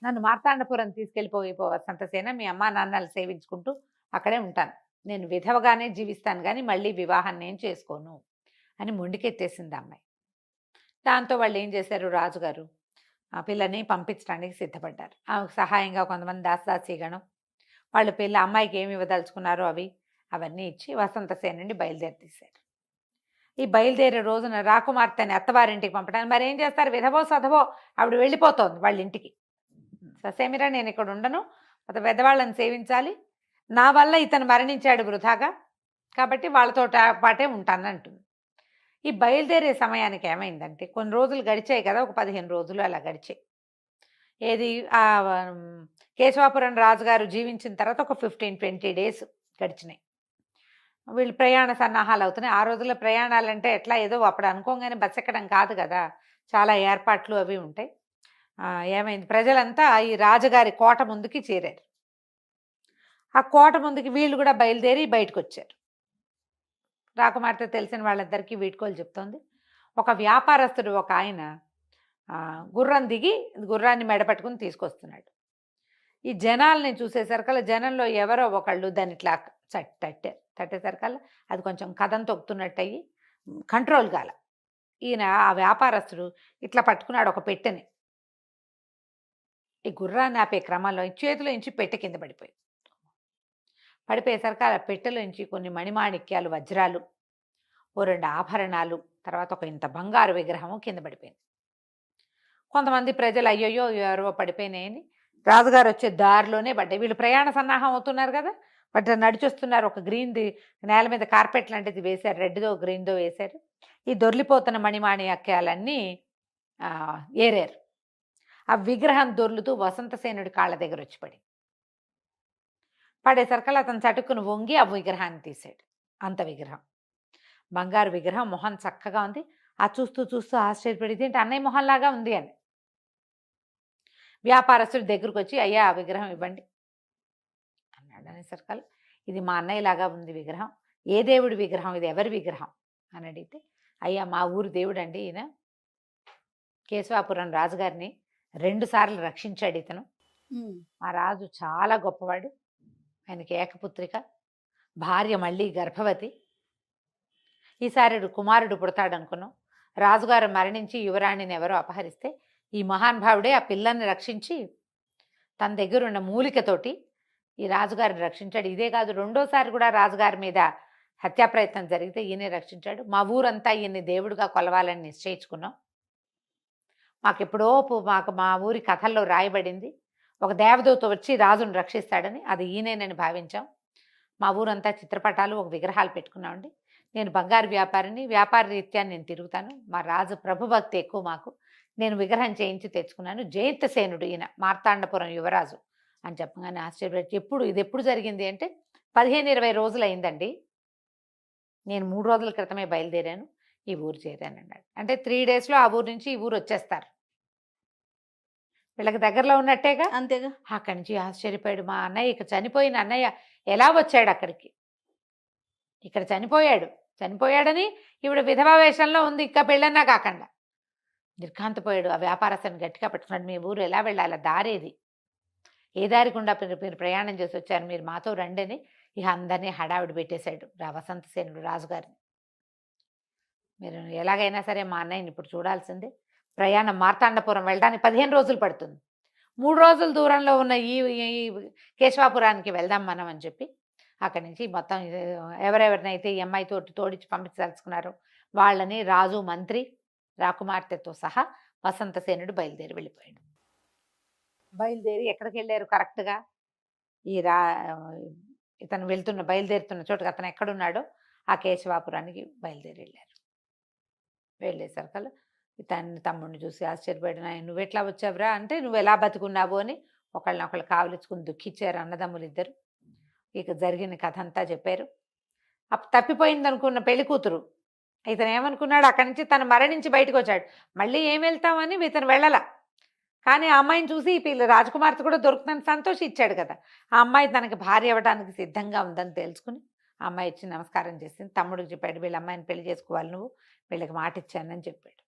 నన్ను మార్తాండపురం తీసుకెళ్ళిపోయిపో వసంతసేన, మీ అమ్మా నాన్నలు సేవించుకుంటూ అక్కడే ఉంటాను. నేను విధవగానే జీవిస్తాను కానీ మళ్ళీ వివాహం నేను చేసుకోను అని మొండికెత్తేసింది అమ్మాయి. దాంతో వాళ్ళు ఏం చేశారు, రాజుగారు ఆ పిల్లని పంపించడానికి సిద్ధపడ్డారు. ఆమెకు సహాయంగా కొంతమంది దాసదాసీగణం వాళ్ళు అమ్మాయికి ఏమి ఇవ్వదలుచుకున్నారో అవన్నీ ఇచ్చి వసంతసేనుని బయలుదేరతీశారు. ఈ బయలుదేరే రోజున రాకుమార్తెని అత్తవారింటికి పంపడానికి మరి ఏం చేస్తారు, విధవో సధవో ఆవిడ వెళ్ళిపోతోంది వాళ్ళ ఇంటికి. ససేమిరా నేను ఇక్కడ ఉండను, పెద్దవాళ్ళని సేవించాలి, నా వల్ల ఇతను మరణించాడు వృధాగా, కాబట్టి వాళ్ళతో పాటే ఉంటాను అంటుంది. ఈ బయలుదేరే సమయానికి ఏమైందంటే కొన్ని రోజులు గడిచాయి కదా, ఒక 15 రోజులు అలా గడిచాయి. ఏది కేశవాపురం రాజుగారు జీవించిన తర్వాత ఒక 15-20 డేస్ గడిచినాయి. వీళ్ళు ప్రయాణ సన్నాహాలు అవుతున్నాయి. ఆ రోజుల్లో ప్రయాణాలంటే ఎట్లా ఏదో అప్పుడు అనుకోగానే బస్ ఎక్కడం కాదు కదా, చాలా ఏర్పాట్లు అవి ఉంటాయి. ఏమైంది, ప్రజలంతా ఈ రాజుగారి కోట ముందుకి చేరారు. ఆ కోట ముందుకి వీళ్ళు కూడా బయలుదేరి బయటకు వచ్చారు. రాకుమార్తె తెలిసిన వాళ్ళందరికీ వీడ్కోలు చెప్తోంది. ఒక వ్యాపారస్తుడు ఒక ఆయన గుర్రం దిగి గుర్రాన్ని మెడపట్టుకుని తీసుకొస్తున్నాడు. ఈ జనాల్ని చూసేసరికల్లా జనంలో ఎవరో ఒకళ్ళు దాన్ని ఇట్లా తట్టేసరికల్లా అది కొంచెం కథం తొక్కుతున్నట్టు అయ్యి కంట్రోల్ కాల. ఈయన ఆ వ్యాపారస్తుడు ఇట్లా పట్టుకున్నాడు ఒక పెట్టెని. ఈ గుర్రాన్ని ఆపే క్రమంలో చేతిలో నుంచి పెట్టె కింద పడిపోయేసరికి ఆ పెట్టెలోంచి కొన్ని మణిమాణిక్యాలు, వజ్రాలు, ఓ 2 ఆభరణాలు, తర్వాత ఒక ఇంత బంగారు విగ్రహము కింద పడిపోయింది. కొంతమంది ప్రజలు అయ్యయ్యో ఎవరో పడిపోయినాయని రాజుగారు వచ్చే దారిలోనే పడ్డాయి. వీళ్ళు ప్రయాణ సన్నాహం అవుతున్నారు కదా, బట్ నడిచొస్తున్నారు. ఒక గ్రీన్ది నేల మీద కార్పెట్ లాంటిది వేశారు, రెడ్దో గ్రీన్దో వేశారు. ఈ దొర్లిపోతున్న మణిమాణిక్యాలన్నీ ఏరారు. ఆ విగ్రహం దొర్లుతూ వసంతసేనుడి కాళ్ళ దగ్గర వచ్చి పడేసరికల్లా అతను చటుక్కును వంగి ఆ విగ్రహాన్ని తీశాడు. అంత విగ్రహం, బంగారు విగ్రహం, మొహం చక్కగా ఉంది. ఆ చూస్తూ చూస్తూ ఆశ్చర్యపడింది, ఏంటి అన్నయ్య మొహంలాగా ఉంది అని. వ్యాపారస్తుడి దగ్గరకు వచ్చి అయ్యా ఆ విగ్రహం ఇవ్వండి అన్నాడు. అనేసరికల్లా ఇది మా అన్నయ్యలాగా ఉంది విగ్రహం, ఏ దేవుడి విగ్రహం, ఇది ఎవరి విగ్రహం అని అడిగితే, అయ్యా మా ఊరు దేవుడు అండి, ఈయన కేశవాపురం రాజుగారిని 2 సార్లు రక్షించాడు ఇతను. ఆ రాజు చాలా గొప్పవాడు, ఆయనకి ఏకపుత్రిక, భార్య మళ్ళీ గర్భవతి. ఈసారి కుమారుడు పుడతాడనుకున్నాం. రాజుగారు మరణించి యువరాణిని ఎవరో అపహరిస్తే ఈ మహానుభావుడే ఆ పిల్లల్ని రక్షించి తన దగ్గర ఉన్న మూలికతోటి ఈ రాజుగారిని రక్షించాడు. ఇదే కాదు, 2వసారి కూడా రాజుగారి మీద హత్యా ప్రయత్నం జరిగితే ఈయనే రక్షించాడు. మా ఊరంతా ఈయన్ని దేవుడిగా కొలవాలని నిశ్చయించుకున్నాం. మాకెప్పుడో మా ఊరి కథల్లో రాయబడింది, ఒక దేవదూత వచ్చి రాజును రక్షిస్తాడని, అది ఈయనేనని భావించాం. మా ఊరంతా చిత్రపటాలు, ఒక విగ్రహాలు పెట్టుకున్నామండి. నేను బంగారు వ్యాపారిని, వ్యాపార రీత్యా నేను తిరుగుతాను. మా రాజు ప్రభుభక్తి ఎక్కువ మాకు, నేను విగ్రహం చేయించి తెచ్చుకున్నాను. జయంతసేనుడు ఈయన, మార్తాండపురం యువరాజు అని చెప్పగానే ఆశ్చర్యపడి, ఇది ఎప్పుడు జరిగింది అంటే 15-20 రోజులు అయిందండి, నేను 3 రోజుల క్రితమే బయలుదేరాను, ఈ ఊరు చేరానన్నాడు. అంటే 3 డేస్లో ఆ ఊరు నుంచి ఈ ఊరు వచ్చేస్తారు, వీళ్ళకి దగ్గరలో ఉన్నట్టేగా. అంతేగా. అక్కడి నుంచి ఆశ్చర్యపోయాడు. మా అన్నయ్య, ఇక చనిపోయిన అన్నయ్య ఎలా వచ్చాడు అక్కడికి, ఇక్కడ చనిపోయాడని ఈవిడ విధవా వేషంలో ఉంది, ఇంకా పెళ్ళన్నా కాకుండా. నిర్ఘాంతపోయాడు. ఆ వ్యాపారస్తుని గట్టిగా పట్టుకున్నాడు, మీ ఊరు ఎలా వెళ్ళాలి, దారేది, ఏ దారి గుండా మీరు ప్రయాణం చేసి వచ్చారు, మీరు మాతో రండి. ఇక అందరినీ హడావిడి పెట్టేశాడు వసంతసేనుడు రాజుగారిని. మీరు ఎలాగైనా సరే మా అన్నయ్యని ఇప్పుడు చూడాల్సిందే, ప్రయాణం మార్తాండపురం వెళ్ళడానికి 15 రోజులు పడుతుంది, 3 రోజుల దూరంలో ఉన్న ఈ కేశవాపురానికి వెళ్దాం మనం అని చెప్పి అక్కడి నుంచి మొత్తం ఎవరెవరినైతే ఈ అమ్మాయితో తోడిచి పంపించదలుచుకున్నారో వాళ్ళని రాజు, మంత్రి, రాకుమార్తెతో సహా వసంతసేనుడు వెళ్ళిపోయాడు. బయలుదేరి ఎక్కడికి వెళ్ళారు కరెక్ట్గా, ఇతను బయలుదేరుతున్న చోటుకి అతను ఎక్కడున్నాడో ఆ కేశవాపురానికి బయలుదేరి వెళ్ళారు. వెళ్ళేసరికల్లా తమ్ముడిని చూసి ఆశ్చర్యపడిన, నువ్వెట్లా వచ్చావురా అంటే, నువ్వు ఎలా బతుకున్నావు అని ఒకళ్ళనొకళ్ళు కావలించుకుని దుఃఖించారు అన్నదమ్ములు ఇద్దరు. ఇక జరిగిన కథ అంతా చెప్పారు. తప్పిపోయింది అనుకున్న పెళ్లి కూతురు ఇతను ఏమనుకున్నాడు, అక్కడి నుంచి తను మరణించి బయటకు వచ్చాడు. మళ్ళీ ఏం వెళ్తామని ఇతను వెళ్ళాల. కానీ ఆ అమ్మాయిని చూసి ఈ పిల్ల రాజకుమార్తె కూడా దొరుకుతుందని సంతోషం ఇచ్చాడు కదా. ఆ అమ్మాయి తనకి భార్య అవ్వడానికి సిద్ధంగా ఉందని తెలుసుకుని ఆ అమ్మాయి ఇచ్చి నమస్కారం చేసింది. తమ్ముడికి చెప్పాడు, వీళ్ళ అమ్మాయిని పెళ్లి చేసుకోవాలి, నువ్వు వీళ్ళకి మాట ఇచ్చానని చెప్పాడు.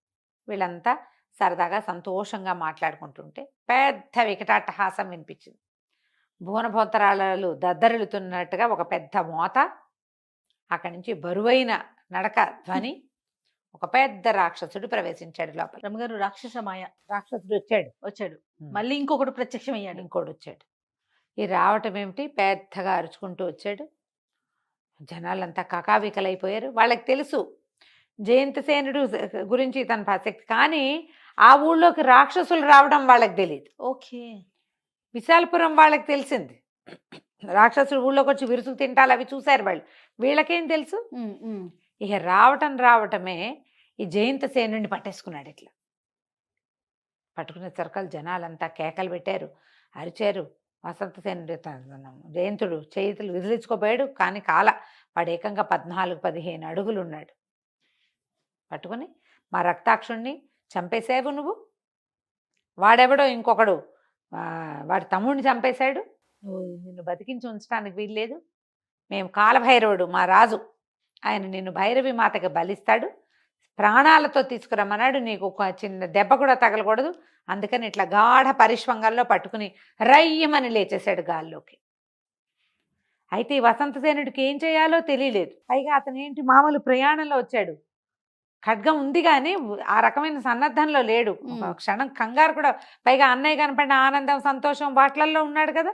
వీళ్ళంతా సరదాగా సంతోషంగా మాట్లాడుకుంటుంటే పెద్ద వికటాట్టహాసం వినిపించింది. భువనభోంతరాళాలు దద్దరిల్లుతున్నట్టుగా ఒక పెద్ద మోత, అక్కడి నుంచి బరువైన నడక ధ్వని. ఒక పెద్ద రాక్షసుడు ప్రవేశించాడు లోపల. రమ్మగారు రాక్షస మాయ. రాక్షసుడు వచ్చాడు. మళ్ళీ ఇంకొకడు ప్రత్యక్షమయ్యాడు. ఇంకోటి వచ్చాడు. ఈ రావటం ఏమిటి, పెద్దగా అరుచుకుంటూ వచ్చాడు. జనాలంతా కకావికలైపోయారు. వాళ్ళకి తెలుసు జయంతసేనుడు గురించి తన ఆసక్తి, కానీ ఆ ఊళ్ళోకి రాక్షసులు రావడం వాళ్ళకి తెలియదు. ఓకే. విశాలపురం వాళ్ళకి తెలిసింది, రాక్షసుడు ఊళ్ళోకి వచ్చి విరుసుకు తింటాలు అవి చూశారు వాళ్ళు. వీళ్ళకేం తెలుసు? ఇక రావటమే ఈ జయంతసేనుడిని పట్టేసుకున్నాడు. ఇట్లా పట్టుకునే సర్కల్ జనాలంతా కేకలు పెట్టారు, అరిచారు. వసంతసేనుడు జయంతుడు చేతులు విదిలించుకోపోయాడు, కానీ వాడు ఏకంగా 14-15 అడుగులు ఉన్నాడు. పట్టుకుని, మా రక్తాక్షుణ్ణి చంపేసావు నువ్వు, వాడెవడో ఇంకొకడు వాడి తమ్ముడిని చంపేశాడు, నువ్వు నిన్ను బతికించి ఉంచడానికి వీల్లేదు. మేము కాలభైరవుడు మా రాజు, ఆయన నిన్ను భైరవి మాతకి బలిస్తాడు, ప్రాణాలతో తీసుకురమ్మన్నాడు, నీకు ఒక చిన్న దెబ్బ కూడా తగలకూడదు, అందుకని ఇట్లా గాఢ పరిష్వంగంలో పట్టుకుని రయ్యమని లేచేశాడు గాల్లోకి. అయితే ఈ వసంతసేనుడికి ఏం చేయాలో తెలియలేదు. పైగా అతను ఏంటి, మామూలు ప్రయాణంలో వచ్చాడు, ఖడ్గం ఉంది కానీ ఆ రకమైన సన్నద్ధంలో లేడు. ఒక క్షణం కంగారు కూడా. పైగా అన్నయ్య కనపడిన ఆనందం సంతోషం వాటిల్లో ఉన్నాడు కదా.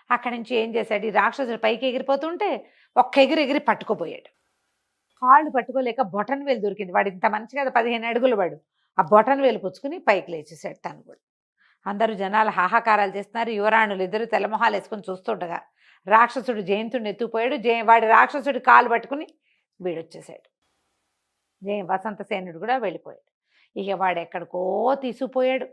అక్కడి నుంచి ఏం చేశాడు, ఈ రాక్షసుడు పైకి ఎగిరిపోతుంటే ఒక్క ఎగిరి పట్టుకోపోయాడు. కాళ్ళు పట్టుకోలేక బొటన్ వేలు దొరికింది. వాడు ఇంత మంచి కదా, 15 అడుగులు వాడు. ఆ బొటన్ వేలు పుచ్చుకుని పైకి లేచేసాడు తను కూడా. అందరూ జనాలు హాహాకారాలు చేస్తున్నారు. యువరాణులు ఇద్దరు తెల్లమొహాలు వేసుకొని చూస్తుండగా రాక్షసుడు జయంతుడిని ఎత్తుకుపోయాడు. వాడి రాక్షసుడి కాలు పట్టుకుని వీడొచ్చేసాడు. వసంతసేనుడు కూడా వెళ్ళిపోయాడు. ఇక వాడు ఎక్కడికో తీసుకుపోయాడు,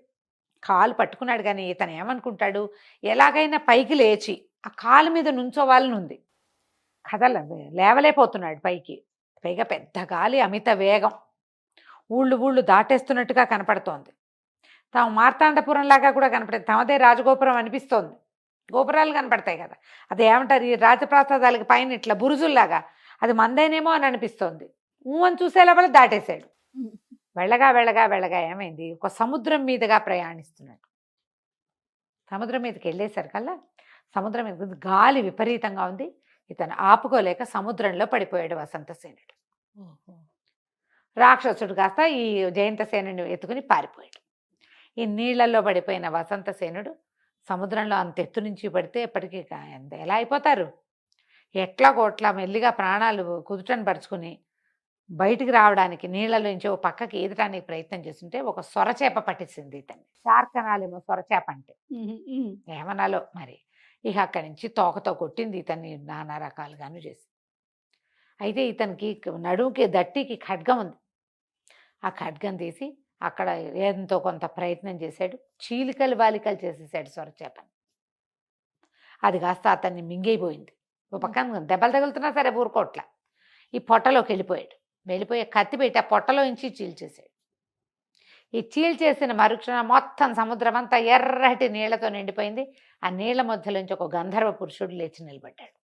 కాలు పట్టుకున్నాడు. కానీ ఇతను ఏమనుకుంటాడు, ఎలాగైనా పైకి లేచి ఆ కాలు మీద నుంచోవాలని ఉంది, లేవలేకపోతున్నాడు పైకి. పైగా పెద్ద గాలి, అమిత వేగం, ఊళ్ళు దాటేస్తున్నట్టుగా కనపడుతోంది. తాము మార్తాండపురంలాగా కూడా కనపడేది, తమదే రాజగోపురం అనిపిస్తోంది. గోపురాలు కనపడతాయి కదా, అది ఏమంటారు, ఈ రాజప్రాసాదాలకి పైన ఇట్లా బురుజుల్లాగా, అది మందేనేమో అని అనిపిస్తోంది. అని చూసే లోపల దాటేశాడు. వెళ్ళగా ఏమైంది, ఒక సముద్రం మీదుగా ప్రయాణిస్తున్నాడు. సముద్రం మీదకి వెళ్ళేసరికల్లా సముద్రం మీద గాలి విపరీతంగా ఉంది. ఇతను ఆపుకోలేక సముద్రంలో పడిపోయాడు వసంతసేనుడు. రాక్షసుడు కాస్త ఈ జయంతసేనుని ఎత్తుకుని పారిపోయాడు. ఈ నీళ్లలో పడిపోయిన వసంతసేనుడు సముద్రంలో అంత ఎత్తు నుంచి పడితే ఎప్పటికీ ఎలా అయిపోతారు, ఎట్లా కోట్లా మెల్లిగా ప్రాణాలు కుదుటను పరుచుకుని బయటికి రావడానికి నీళ్లలోంచి ఓ పక్కకి ఈదటానికి ప్రయత్నం చేస్తుంటే ఒక సొరచేప పట్టేసింది ఇతన్ని. శార్కనాలేమో సొరచేప అంటే, ఏమనాలో మరి. ఇక అక్కడి నుంచి తోకతో కొట్టింది ఇతన్ని, నానా రకాలుగాను చేసి. అయితే ఇతనికి నడుముకి దట్టికి ఖడ్గం ఉంది. ఆ ఖడ్గం తీసి అక్కడ ఎంతో కొంత ప్రయత్నం చేశాడు. చీలికలు బాలికలు చేసేసాడు సొరచేపని. అది కాస్త అతన్ని మింగైపోయింది. ఓ పక్కన దెబ్బలు తగులుతున్నా సరే ఊరుకోట్ల. ఈ పొట్టలోకి వెళ్ళిపోయి కత్తి పెట్టి ఆ పొట్టలో నుంచి చీల్చేశాడు. ఈ చీల్చేసిన మరుక్షణం మొత్తం సముద్రం అంతా ఎర్రటి నీళ్లతో నిండిపోయింది. ఆ నీళ్ల మధ్యలోంచి ఒక గంధర్వ పురుషుడు లేచి నిలబడ్డాడు.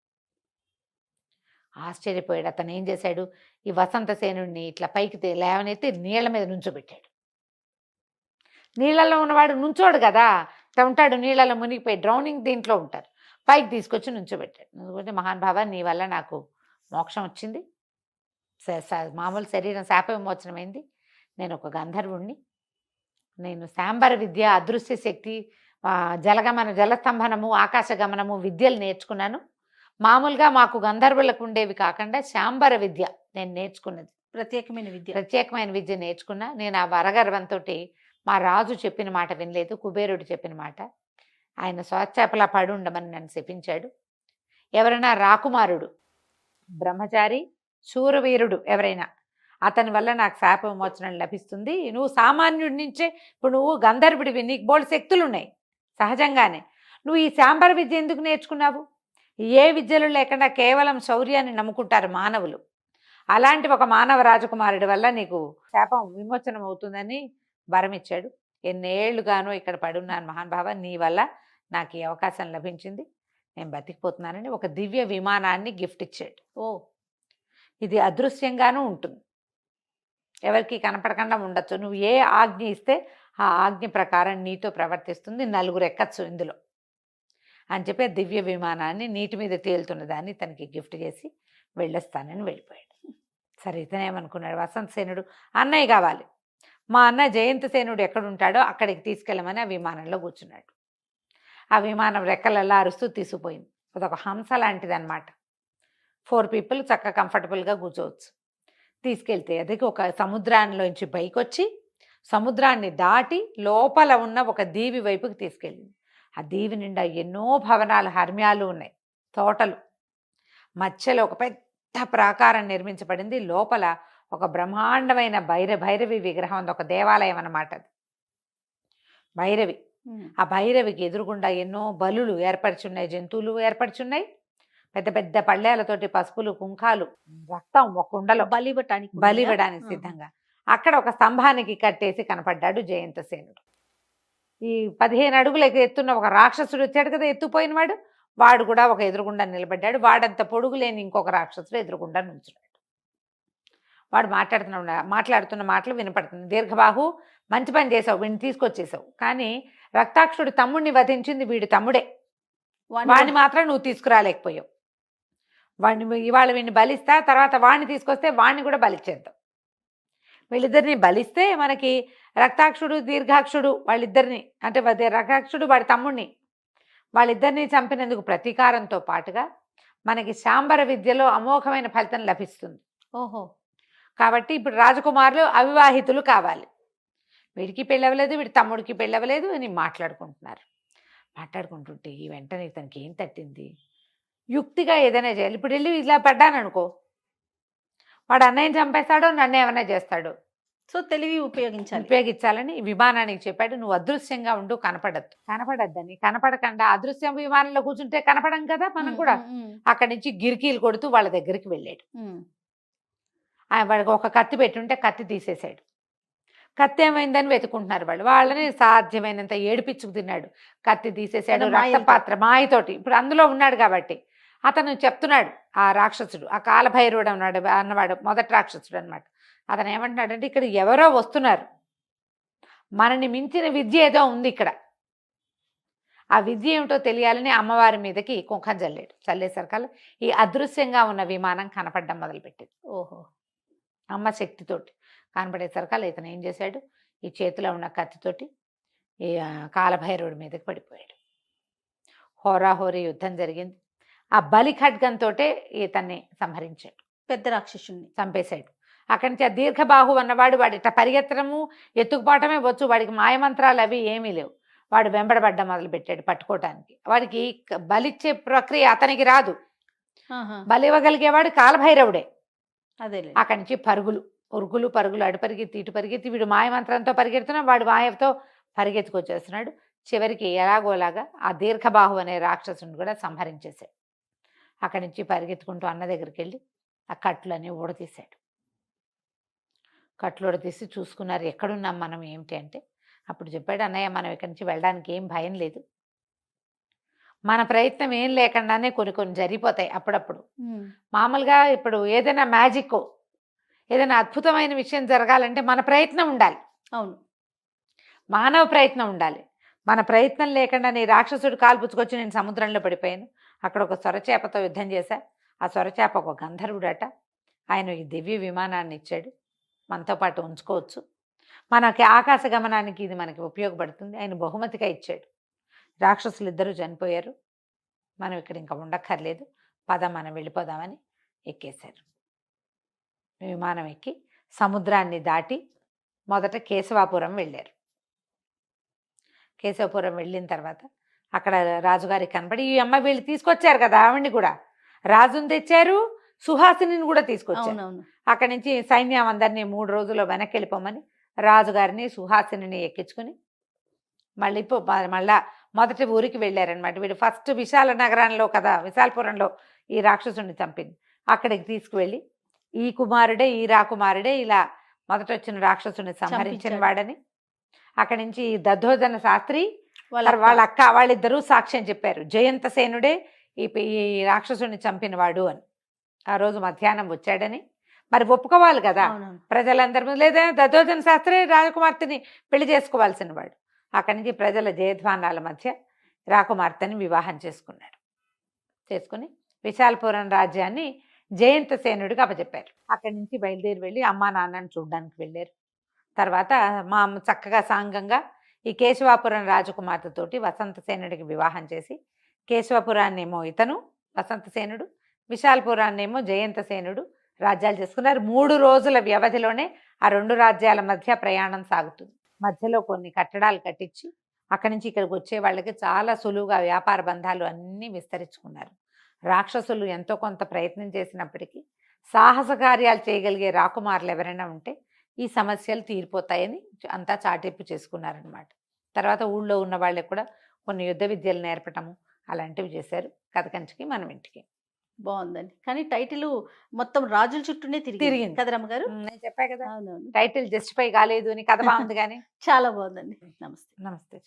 ఆశ్చర్యపోయాడు. అతను ఏం చేశాడు, ఈ వసంతసేనుడిని ఇట్లా పైకి లేవనైతే నీళ్ల మీద నుంచోబెట్టాడు. నీళ్ళలో ఉన్నవాడు నుంచోడు కదా, ఇట్లా ఉంటాడు నీళ్ళలో మునిగిపోయి, డ్రౌనింగ్ దీంట్లో ఉంటారు. పైకి తీసుకొచ్చి నుంచోబెట్టాడు. ఎందుకంటే మహానుభావ, నీ వల్ల నాకు మోక్షం వచ్చింది, మామూలు శరీరం శాప విమోచనమైంది, నేను ఒక గంధర్వుణ్ణి, నేను శాంబర విద్య, అదృశ్య శక్తి, జలగమన జలస్తంభనము, ఆకాశగమనము విద్యలు నేర్చుకున్నాను. మామూలుగా మాకు గంధర్వులకు ఉండేవి కాకుండా శాంబర విద్య నేను నేర్చుకున్నది, ప్రత్యేకమైన విద్య నేర్చుకున్నా. నేను ఆ వరగర్వంతో మా రాజు చెప్పిన మాట వినలేదు, కుబేరుడు చెప్పిన మాట, ఆయన స్వచ్ఛపలా పడి ఉండమని నన్ను శపించాడు. ఎవరైనా రాకుమారుడు, బ్రహ్మచారి, శూరవీరుడు ఎవరైనా అతని వల్ల నాకు శాప విమోచనం లభిస్తుంది. నువ్వు సామాన్యుడి నుంచే, ఇప్పుడు నువ్వు గంధర్వుడివి, నీకు బోల్డ్ శక్తులు ఉన్నాయి సహజంగానే. నువ్వు ఈ శాంబర విద్య ఎందుకు నేర్చుకున్నావు? ఏ విద్యలు లేకుండా కేవలం శౌర్యాన్ని నమ్ముకుంటారు మానవులు. అలాంటి ఒక మానవ రాజకుమారుడి వల్ల నీకు శాపం విమోచనం అవుతుందని వరం ఇచ్చాడు. ఎన్నేళ్లుగానో ఇక్కడ పడున్నాను మహానుభావ, నీ వల్ల నాకు ఈ అవకాశం లభించింది, నేను బతికిపోతున్నానని ఒక దివ్య విమానాన్ని గిఫ్ట్ ఇచ్చాడు. ఓ, ఇది అదృశ్యంగానూ ఉంటుంది, ఎవరికి కనపడకుండా ఉండొచ్చు. నువ్వు ఏ ఆజ్ఞ ఇస్తే ఆ ఆజ్ఞ ప్రకారం నీతో ప్రవర్తిస్తుంది, నలుగురు ఎక్కచ్చు ఇందులో అని చెప్పి దివ్య విమానాన్ని నీటి మీద తేలుతున్న దాన్ని తనకి గిఫ్ట్ చేసి వెళ్ళొస్తానని వెళ్ళిపోయాడు. సరే, ఇతనేమనుకున్నాడు, వసంతసేనుడు అన్నయ్య కావాలి, మా అన్న జయంతసేనుడు ఎక్కడుంటాడో అక్కడికి తీసుకెళ్ళమని ఆ విమానంలో కూర్చున్నాడు. ఆ విమానం రెక్కలల్లా అరుస్తూ తీసుకుపోయింది. అదొక హంస లాంటిది అనమాట. 4 పీపుల్ చక్కగా కంఫర్టబుల్గా కూర్చోవచ్చు. తీసుకెళ్తే అది ఒక సముద్రంలోంచి పైకొచ్చి సముద్రాన్ని దాటి లోపల ఉన్న ఒక దీవి వైపుకి తీసుకెళ్ళింది. ఆ దీవి నిండా ఎన్నో భవనాలు, హర్మ్యాలు ఉన్నాయి, తోటలు. మధ్యలో ఒక పెద్ద ప్రాకారం నిర్మించబడింది. లోపల ఒక బ్రహ్మాండమైన భైరవి విగ్రహం ఉంది, ఒక దేవాలయం అన్నమాట అది. భైరవి, ఆ భైరవికి ఎదురుగుండా ఎన్నో బలులు ఏర్పరిచున్నాయి, జంతువులు ఏర్పరిచున్నాయి. పెద్ద పెద్ద పళ్ళేలతోటి పసుపులు, కుంకాలు, రక్తం ఒక కుండలో బలివ్వడానికి సిద్ధంగా. అక్కడ ఒక స్తంభానికి కట్టేసి కనపడ్డాడు జయంతసేనుడు. ఈ 15 అడుగులకు ఎత్తున్న ఒక రాక్షసుడు వచ్చాడు కదా, ఎత్తుపోయిన వాడు కూడా ఒక ఎదురుగుండా నిలబడ్డాడు. వాడంత పొడుగు లేని ఇంకొక రాక్షసుడు ఎదురుగుండా నుంచున్నాడు. వాడు మాట్లాడుతున్న మాటలు వినపడుతుంది. దీర్ఘబాహు, మంచి పని చేసావు, వీడిని తీసుకొచ్చేసావు, కానీ రక్తాక్షుడు తమ్ముడిని వధించింది వీడి తమ్ముడే, వాడిని మాత్రం నువ్వు తీసుకురాలేకపోయావు. ఇవాళ వీడిని బలిస్తా, తర్వాత వాడిని తీసుకొస్తే వాడిని కూడా బలిచ్చేద్దాం. వీళ్ళిద్దరిని బలిస్తే మనకి రక్తాక్షుడు, దీర్ఘాక్షుడు వాళ్ళిద్దరిని, అంటే రక్తాక్షుడు వాడి తమ్ముడిని, వాళ్ళిద్దరిని చంపినందుకు ప్రతీకారంతో పాటుగా మనకి శాంబర విద్యలో అమోఘమైన ఫలితం లభిస్తుంది. ఓహో, కాబట్టి ఇప్పుడు రాజకుమారులు అవివాహితులు కావాలి. వీడికి పెళ్ళవలేదు, వీడి తమ్ముడికి పెళ్ళవలేదు అని మాట్లాడుకుంటుంటే ఈ వెంటనే తనకి ఏం తట్టింది, యుక్తిగా ఏదైనా చేయాలి. ఇప్పుడు వెళ్ళి ఇలా పడ్డాననుకో, వాడు అన్నయ్యని చంపేస్తాడో నన్ను ఏమైనా చేస్తాడు. సో తెలివి ఉపయోగించాలని విమానానికి చెప్పాడు, నువ్వు అదృశ్యంగా ఉండు, కనపడద్దని. కనపడకుండా అదృశ్యం విమానంలో కూర్చుంటే కనపడం కదా మనం కూడా. అక్కడి నుంచి గిరికీలు కొడుతూ వాళ్ళ దగ్గరికి వెళ్ళాడు. వాడికి ఒక కత్తి పెట్టుంటే కత్తి తీసేశాడు. కత్తి ఏమైందని వెతుకుంటున్నారు వాళ్ళని సాధ్యమైనంత ఏడిపించుకు తిన్నాడు. కత్తి తీసేశాడు, రక్తపాత్ర మాయతోటి. ఇప్పుడు అందులో ఉన్నాడు కాబట్టి అతను చెప్తున్నాడు, ఆ రాక్షసుడు, ఆ కాలభైరవుడు అన్నవాడు మొదటి రాక్షసుడు అనమాట. అతను ఏమంటున్నాడంటే, ఇక్కడ ఎవరో వస్తున్నారు, మనని మించిన విద్య ఏదో ఉంది ఇక్కడ, ఆ విద్య ఏమిటో తెలియాలని అమ్మవారి మీదకి కుంకం చల్లేసరికల్లా ఈ అదృశ్యంగా ఉన్న విమానం కనపడడం మొదలుపెట్టింది. ఓహో, అమ్మ శక్తితోటి కనపడేసరికల్లా ఇతను ఏం చేశాడు, ఈ చేతిలో ఉన్న కత్తితోటి ఈ కాలభైరవుడి మీదకి పడిపోయాడు. హోరాహోరీ యుద్ధం జరిగింది. ఆ బలి ఖడ్గంతో ఇతన్ని సంహరించాడు, పెద్ద రాక్షసుని చంపేశాడు. అక్కడి నుంచి ఆ దీర్ఘబాహు అన్నవాడు వాడి ఇట్లా పరిగెత్తడము, ఎత్తుకుపోవటమే వచ్చు, వాడికి మాయమంత్రాలు అవి ఏమీ లేవు. వాడు వెంబడబడ్డ మొదలుపెట్టాడు పట్టుకోవటానికి. వాడికి బలిచ్చే ప్రక్రియ అతనికి రాదు, బలివ్వగలిగేవాడు కాలభైరవుడే. అదే అక్కడి నుంచి పరుగులు అటు పరిగెత్తి ఇటు పరిగెత్తి, వీడు మాయమంత్రంతో పరిగెడుతున్నా, వాడు మాయతో పరిగెత్తుకొచ్చేస్తున్నాడు. చివరికి ఎలాగోలాగా ఆ దీర్ఘబాహు అనే రాక్షసుని కూడా సంహరించేశాడు. అక్కడి నుంచి పరిగెత్తుకుంటూ అన్న దగ్గరికి వెళ్ళి ఆ కట్లని ఊడతీశాడు. కట్లు ఊడతీసి చూసుకున్నారు, ఎక్కడున్నాం మనం ఏమిటి అంటే. అప్పుడు చెప్పాడు, అన్నయ్య మనం ఇక్కడి నుంచి వెళ్ళడానికి ఏం భయం లేదు, మన ప్రయత్నం ఏం లేకుండానే కొన్ని జరిగిపోతాయి అప్పుడప్పుడు. మామూలుగా ఇప్పుడు ఏదైనా మ్యాజిక్, ఏదైనా అద్భుతమైన విషయం జరగాలంటే మన ప్రయత్నం ఉండాలి. అవును, మానవ ప్రయత్నం ఉండాలి. మన ప్రయత్నం లేకుండా నీ రాక్షసుడు కాల్పుచ్చుకొచ్చి నేను సముద్రంలో పడిపోయాను. అక్కడ ఒక సొరచేపతో యుద్ధం చేశా. ఆ సొరచేప ఒక గంధర్వుడట. ఆయన ఈ దివ్య విమానాన్ని ఇచ్చాడు, మనతో పాటు ఉంచుకోవచ్చు, మనకి ఆకాశ గమనానికి ఇది మనకి ఉపయోగపడుతుంది. ఆయన బహుమతిగా ఇచ్చాడు. రాక్షసులు ఇద్దరు చనిపోయారు, మనం ఇక్కడ ఇంకా ఉండక్కర్లేదు, పద మనం వెళ్ళిపోదామని ఎక్కేశారు. విమానం ఎక్కి సముద్రాన్ని దాటి మొదట కేశవాపురం వెళ్ళారు. కేశవపురం వెళ్ళిన తర్వాత అక్కడ రాజుగారికి కనపడి, ఈ అమ్మ వీళ్ళు తీసుకొచ్చారు కదా ఆవిడ్ని కూడా, రాజుని తెచ్చారు, సుహాసిని కూడా తీసుకొచ్చారు. అవునవును. అక్కడి నుంచి సైన్యం అందరినీ 3 రోజుల్లో వెనక్కి వెళ్ళిపోమని రాజుగారిని సుహాసిని ఎక్కించుకుని మళ్ళీ మళ్ళా మొదటి ఊరికి వెళ్ళారనమాట. వీడు ఫస్ట్ విశాల నగరంలో కదా, విశాలపురంలో ఈ రాక్షసుని చంపింది. అక్కడికి తీసుకువెళ్ళి ఈ కుమారుడే, ఈ రాకుమారుడే ఇలా మొదట వచ్చిన రాక్షసుని సంహరించిన చంపించాడు. వాడని, అక్కడి నుంచి దద్దోజన శాస్త్రి వాళ్ళ వాళ్ళ అక్క వాళ్ళిద్దరూ సాక్ష్యం చెప్పారు. జయంతసేనుడే ఈ రాక్షసుని చంపినవాడు అని. ఆ రోజు మధ్యాహ్నం వచ్చాడని మరి ఒప్పుకోవాలి కదా అవునవును. ప్రజలందరి ముందు. లేదా దద్దోజన శాస్త్రి రాజకుమార్తెని పెళ్లి చేసుకోవాల్సిన వాడు. అక్కడి నుంచి ప్రజల జయధ్వానాల మధ్య రాకుమార్తెని వివాహం చేసుకుని విశాలపురం రాజ్యాన్ని జయంతసేనుడికి అప్పచెప్పారు. అక్కడి నుంచి బయలుదేరి వెళ్ళి అమ్మా నాన్నని చూడడానికి వెళ్ళారు. తర్వాత మా అమ్మ చక్కగా సాంగంగా ఈ కేశవాపురం రాజకుమార్తెతోటి వసంతసేనుడికి వివాహం చేసి, కేశవపురాన్నేమో ఇతను వసంతసేనుడు, విశాలపురాన్నేమో జయంతసేనుడు రాజ్యాలు చేసుకున్నారు. 3 రోజుల వ్యవధిలోనే ఆ 2 రాజ్యాల మధ్య ప్రయాణం సాగుతుంది. మధ్యలో కొన్ని కట్టడాలు కట్టించి అక్కడి నుంచి ఇక్కడికి వచ్చే వాళ్ళకి చాలా సులువుగా వ్యాపార బంధాలు అన్నీ విస్తరించుకున్నారు. రాక్షసులు ఎంతో కొంత ప్రయత్నం చేసినప్పటికీ సాహస కార్యాలు చేయగలిగే రాకుమారులు ఎవరైనా ఉంటే ఈ సమస్యలు తీరిపోతాయని అంతా చాటింపు చేసుకున్నారనమాట. తర్వాత ఊళ్ళో ఉన్న వాళ్ళకి కూడా కొన్ని యుద్ధ విద్యలు నేర్పటము అలాంటివి చేశారు. కథ కంచికి మనం ఇంటికి. బాగుందండి. కానీ టైటిల్ మొత్తం రాజుల చుట్టూనే తిరిగింది. కదా రమ్మగారు. నేను చెప్పా కదా అవునవును. టైటిల్ జస్టిఫై కాలేదు అని. కథ బాగుంది కానీ. చాలా బాగుందండి. నమస్తే. నమస్తే.